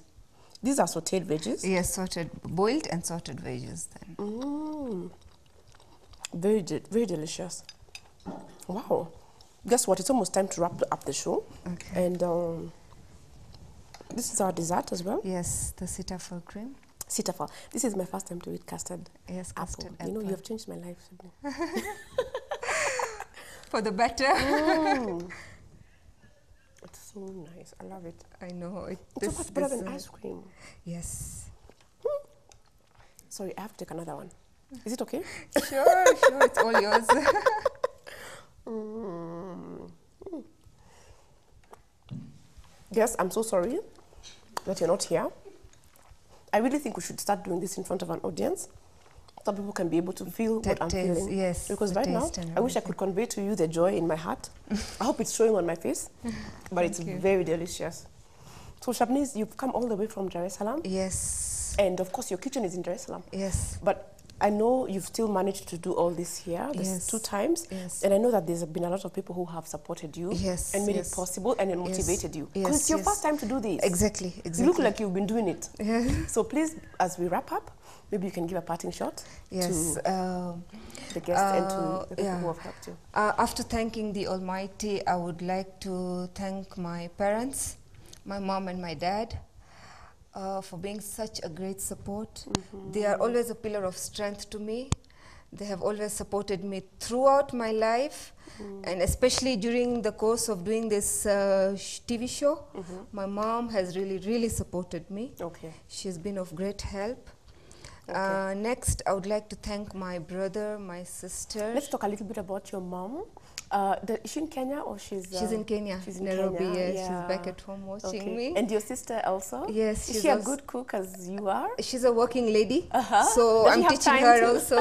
S1: These are sauteed veggies?
S2: Yes, boiled and sauteed veggies then.
S1: Very delicious. Wow. Guess what? It's almost time to wrap up the show.
S2: Okay.
S1: And this is our dessert as well.
S2: Yes, the sitafal cream.
S1: Sitafal. This is my first time to eat custard.
S2: Yes, custard apple.
S1: You know, you have changed my life.
S2: For the better.
S1: It's so nice. I love it.
S2: I know.
S1: It's so much better than ice cream.
S2: Yes.
S1: Sorry, I have to take another one. Is it okay?
S2: Sure, it's all yours.
S1: Yes, I'm so sorry that you're not here. I really think we should start doing this in front of an audience so people can be able to feel what I'm feeling.
S2: Yes.
S1: Because right now, I wish I could convey to you the joy in my heart. I hope it's showing on my face, but it's very delicious. So Shabneez, you've come all the way from Dar es Salaam.
S2: Yes.
S1: And of course, your kitchen is in Dar es Salaam.
S2: Yes.
S1: But I know you've still managed to do all this here, this 2 times.
S2: Yes.
S1: And I know that there's been a lot of people who have supported you and made it possible and motivated you. Because it's your first time to do this.
S2: Exactly.
S1: You look like you've been doing it.
S2: Yes.
S1: So please, as we wrap up, maybe you can give a parting shot to the guests and to the people who have helped you.
S2: After thanking the Almighty, I would like to thank my parents, my mom and my dad, for being such a great support. They are always a pillar of strength to me. They have always supported me throughout my life, and especially during the course of doing this TV show. My mom has really supported me. She's been of great help. Next, I would like to thank my brother, my sister.
S1: Let's talk a little bit about your mom. Is she in Kenya or she's
S2: in Kenya. She's in Nairobi. Kenya. Yes, she's back at home watching me.
S1: And your sister also?
S2: Yes,
S1: is she a good cook as you are?
S2: She's a working lady, so I'm teaching her also.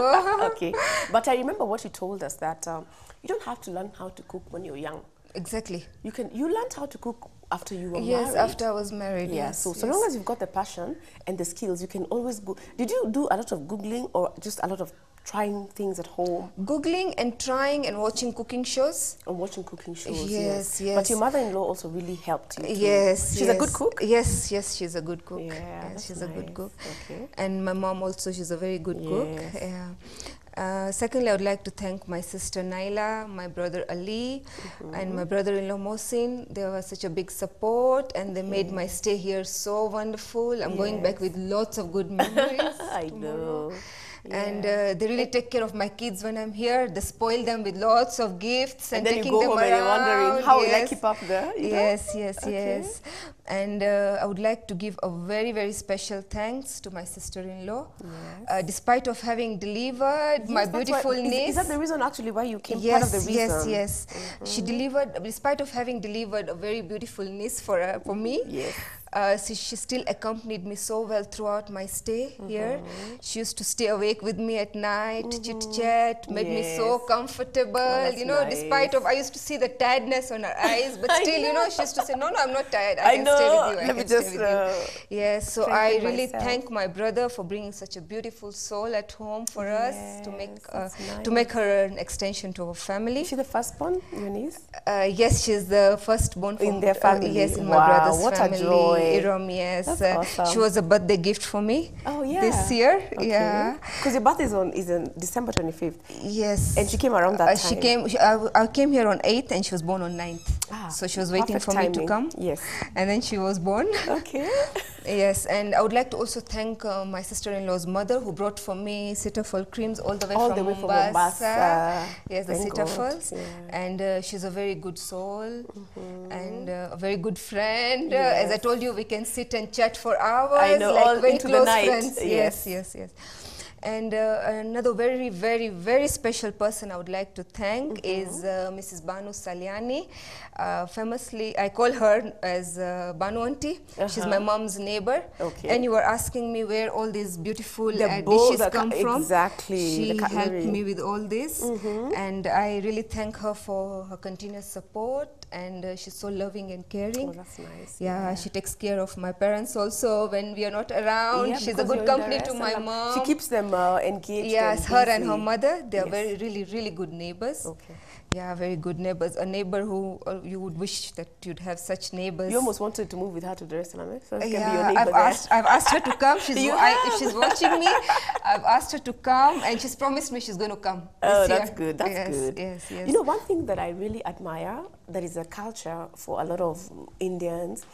S1: Okay, but I remember what you told us that you don't have to learn how to cook when you're young.
S2: Exactly.
S1: You learned how to cook after you were married.
S2: Yes, after I was married.
S1: Yeah, so long as you've got the passion and the skills, you can always go. Did you do a lot of Googling or just a lot of trying things at home?
S2: Googling and trying and watching cooking shows.
S1: And watching cooking shows,
S2: yes.
S1: But your mother-in-law also really helped you too.
S2: Yes.
S1: She's a good cook?
S2: Yes, she's a good cook.
S1: Yeah,
S2: she's a good cook.
S1: Okay.
S2: And my mom also, she's a very good cook. Yeah. Secondly, I would like to thank my sister Naila, my brother Ali, and my brother-in-law Mohsin. They were such a big support, and they made my stay here so wonderful. I'm going back with lots of good memories.
S1: I know.
S2: And they really take care of my kids when I'm here. They spoil them with lots of gifts and
S1: then
S2: taking
S1: you go
S2: them
S1: home
S2: around.
S1: And you're wondering, how will I keep up there?
S2: Yes. And I would like to give a very special thanks to my sister-in-law. Despite of having delivered my beautiful niece.
S1: Is that the reason actually why you came? Part of the reason?
S2: Yes. She delivered, despite of having delivered a very beautiful niece for me. She still accompanied me so well throughout my stay here. She used to stay awake with me at night, chit-chat, made me so comfortable. You know, despite of, I used to see the tiredness on her eyes, but still, you know, she used to say, no, I'm not tired. I can stay with you. I can stay with you. Yes, so I really thank my brother for bringing such a beautiful soul at home for us to make her an extension to our family.
S1: Is she the firstborn, your niece?
S2: Yes, she's the firstborn
S1: in their family.
S2: Yes, in my brother's family.
S1: What a joy. way.
S2: Iram, yes.
S1: That's awesome.
S2: She was a birthday gift for me.
S1: Oh, yeah.
S2: This year,
S1: okay.
S2: yeah.
S1: Because your birthday is on December 25th.
S2: Yes.
S1: And she came around that time.
S2: I came here on 8th and she was born on 9th.
S1: Ah,
S2: so she was waiting for me to come.
S1: Yes.
S2: And then she was born.
S1: Okay.
S2: Yes, and I would like to also thank my sister-in-law's mother who brought for me Cetaphil creams all the way from Mombasa. Yes, the Cetaphils. Yeah. And she's a very good soul and a very good friend. As I told you, we can sit and chat for hours.
S1: I know,
S2: like
S1: all
S2: very
S1: into
S2: close
S1: the night.
S2: friends. Yes, yes, yes. And another very, very, very special person I would like to thank is Mrs. Banu Saliani. Famously, I call her as Banu Auntie. She's my mom's neighbor. Okay. And you were asking me where all these beautiful dishes come from.
S1: Exactly.
S2: She helped me with all this. And I really thank her for her continuous support. And she's so loving and caring.
S1: Oh, that's nice.
S2: Yeah, she takes care of my parents also when we are not around.
S1: Yeah,
S2: she's a good company to my mom.
S1: She keeps them engaged.
S2: Yes,
S1: and
S2: her
S1: busy.
S2: and her mother, they are very, really, really good neighbors.
S1: Okay.
S2: Yeah, very good neighbors. A neighbor who you would wish that you'd have such neighbors.
S1: You almost wanted to move with her to Dar es Salaam, so can
S2: yeah,
S1: be your neighbor
S2: I've asked her to come. She's if she's watching me, I've asked her to come, and she's promised me she's going to come.
S1: Oh, that's good. That's
S2: yes,
S1: good.
S2: Yes, yes.
S1: You know, one thing that I really admire, that is a culture for a lot of Indians,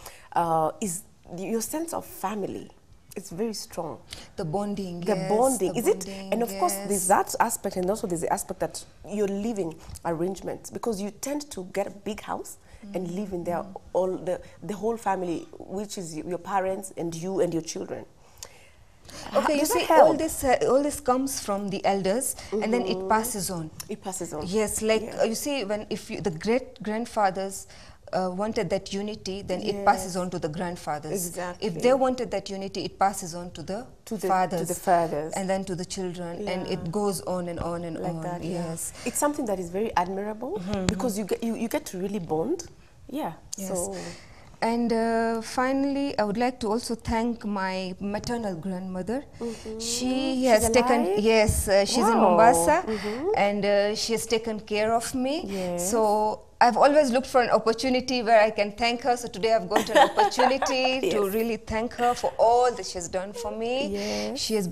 S1: is your sense of family. It's very strong.
S2: The bonding,
S1: the
S2: yes,
S1: bonding.
S2: the
S1: is
S2: bonding,
S1: it? And of course, there's that aspect, and also there's the aspect that you're living arrangements, because you tend to get a big house and live in there, all the whole family, which is your parents and you and your children.
S2: Okay, you see, all this comes from the elders, and then it passes on.
S1: It passes on.
S2: Yes, like you see, the great grandfathers wanted that unity, then it passes on to the grandfathers.
S1: Exactly.
S2: If they wanted that unity, it passes on to the fathers, and then to the children, and it goes on and on and
S1: like
S2: on.
S1: That,
S2: yes,
S1: it's something that is very admirable because you get to really bond. Yeah.
S2: Yes.
S1: So.
S2: And finally, I would like to also thank my maternal grandmother. She has taken, she's in Mombasa, and she has taken care of me.
S1: Yes.
S2: So I've always looked for an opportunity where I can thank her. So today I've got an opportunity to really thank her for all that she has done for me.
S1: Yes.
S2: She has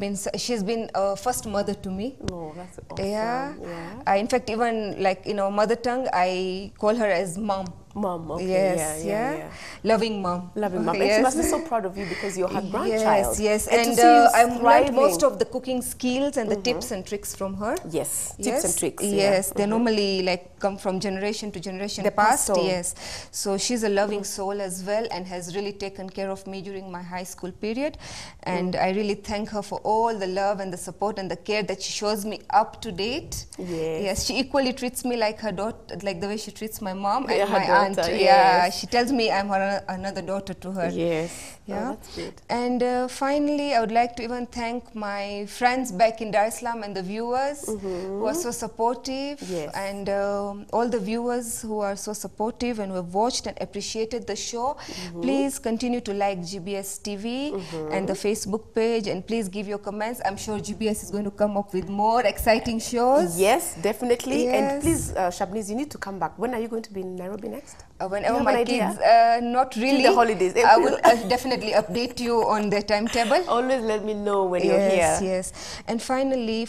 S2: been a first mother to me.
S1: Oh, that's awesome.
S2: Yeah.
S1: Yeah.
S2: In fact, even like in our mother tongue, I call her as mom.
S1: Mom, okay.
S2: Yes, yeah. Loving mom.
S1: Loving mom.
S2: Yes.
S1: And she must be so proud of you because you're her grandchild.
S2: Yes,
S1: and
S2: I've learned most of the cooking skills and the tips and tricks from her.
S1: Yes, tips and tricks.
S2: Yes, they normally like come from generation to generation past. Yes, so she's a loving soul as well and has really taken care of me during my high school period. And I really thank her for all the love and the support and the care that she shows me up to date. Yes, she equally treats me like her daughter, like the way she treats my mom and my aunt. Yeah, she tells me I'm another daughter to her.
S1: Yes.
S2: Yeah.
S1: Oh, that's good.
S2: And finally, I would like to even thank my friends back in Dar es Salaam and the viewers who are so supportive.
S1: Yes.
S2: And all the viewers who are so supportive and who have watched and appreciated the show. Please continue to like GBS TV and the Facebook page, and please give your comments. I'm sure GBS is going to come up with more exciting shows.
S1: Yes, definitely.
S2: Yes.
S1: And please, Shabneez, you need to come back. When are you going to be in Nairobi next?
S2: Whenever my kids, not really.
S1: The holidays.
S2: I will definitely update you on the timetable.
S1: Always let me know when you're here.
S2: Yes, yes. And finally,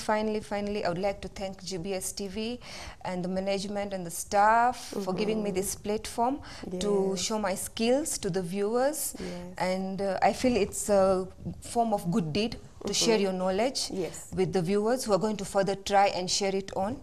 S2: I would like to thank GBS TV and the management and the staff for giving me this platform to show my skills to the viewers.
S1: Yes.
S2: And I feel it's a form of good deed to share your knowledge with the viewers who are going to further try and share it on.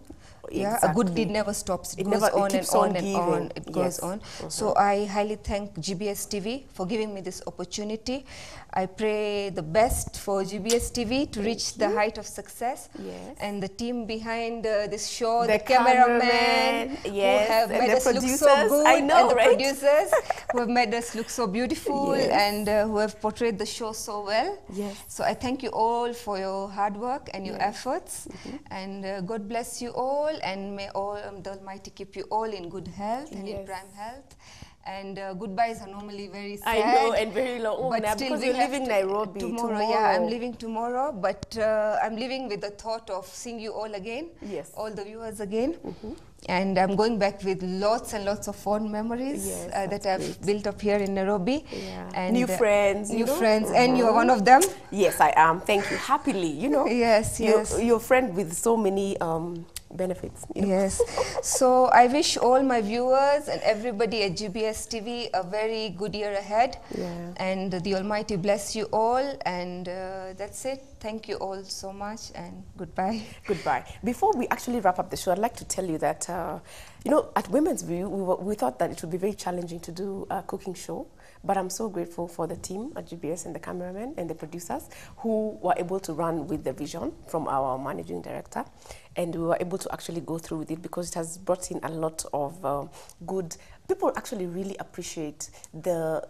S2: Yeah, a good deed never stops. It goes on and on and on. It goes on. So I highly thank GBS TV for giving me this opportunity. I pray the best for GBS TV to reach the height of success.
S1: Yes.
S2: And the team behind this show,
S1: the
S2: cameramen, who have made us look so good,
S1: I know,
S2: and the
S1: right?
S2: producers who have made us look so beautiful and who have portrayed the show so well.
S1: Yes.
S2: So I thank you all for your hard work and your efforts. And God bless you all, and may the Almighty keep you all in good health and in prime health. And goodbyes are normally very sad.
S1: I know, and very long.
S2: But
S1: now,
S2: still,
S1: because you're leaving Nairobi
S2: tomorrow. Yeah, I'm leaving tomorrow, but I'm leaving with the thought of seeing you all again.
S1: Yes.
S2: All the viewers again. And I'm going back with lots and lots of fond memories
S1: Yes,
S2: that
S1: that's
S2: I've
S1: great.
S2: built up here in Nairobi.
S1: Yeah.
S2: And
S1: New friends,
S2: new friends, and you are one of them.
S1: Yes, I am. Thank you. Happily,
S2: Yes, yes.
S1: You're a friend with so many benefits.
S2: Yes. So I wish all my viewers and everybody at GBS TV a very good year ahead.
S1: Yeah.
S2: And the Almighty bless you all. And that's it. Thank you all so much, and goodbye.
S1: Goodbye. Before we actually wrap up the show, I'd like to tell you that, at Women's View, we thought that it would be very challenging to do a cooking show. But I'm so grateful for the team at GBS and the cameramen and the producers who were able to run with the vision from our managing director. And we were able to actually go through with it because it has brought in a lot of good... People actually really appreciate the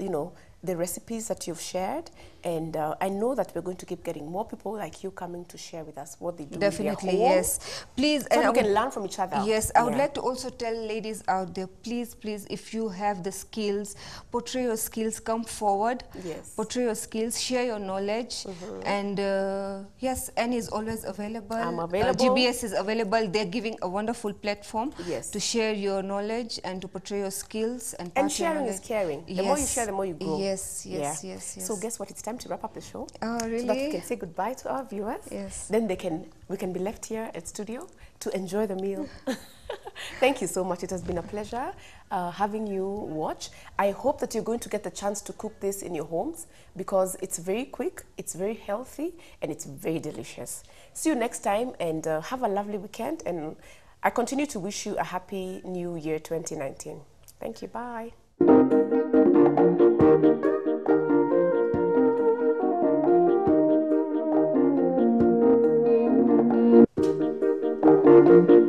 S1: recipes that you've shared. And I know that we're going to keep getting more people like you coming to share with us what they do.
S2: Definitely,
S1: in their home.
S2: yes. Please,
S1: so we can learn from each other.
S2: Yes, I would like to also tell ladies out there, please, if you have the skills, portray your skills, come forward.
S1: Yes.
S2: Portray your skills, share your knowledge. And yes, Annie is always available.
S1: I'm available.
S2: GBS is available. They're giving a wonderful platform to share your knowledge and to portray your skills. And
S1: sharing is caring. The more you share, the more you grow.
S2: Yes, yes, yes, yes.
S1: So guess what? It's time to wrap up the show.
S2: Oh, really?
S1: So that we can say goodbye to our viewers.
S2: Yes.
S1: Then we can be left here at studio to enjoy the meal. Thank you so much. It has been a pleasure having you watch. I hope that you're going to get the chance to cook this in your homes because it's very quick, it's very healthy, and it's very delicious. See you next time, and have a lovely weekend. And I continue to wish you a happy new year 2019. Thank you. Bye. Thank you.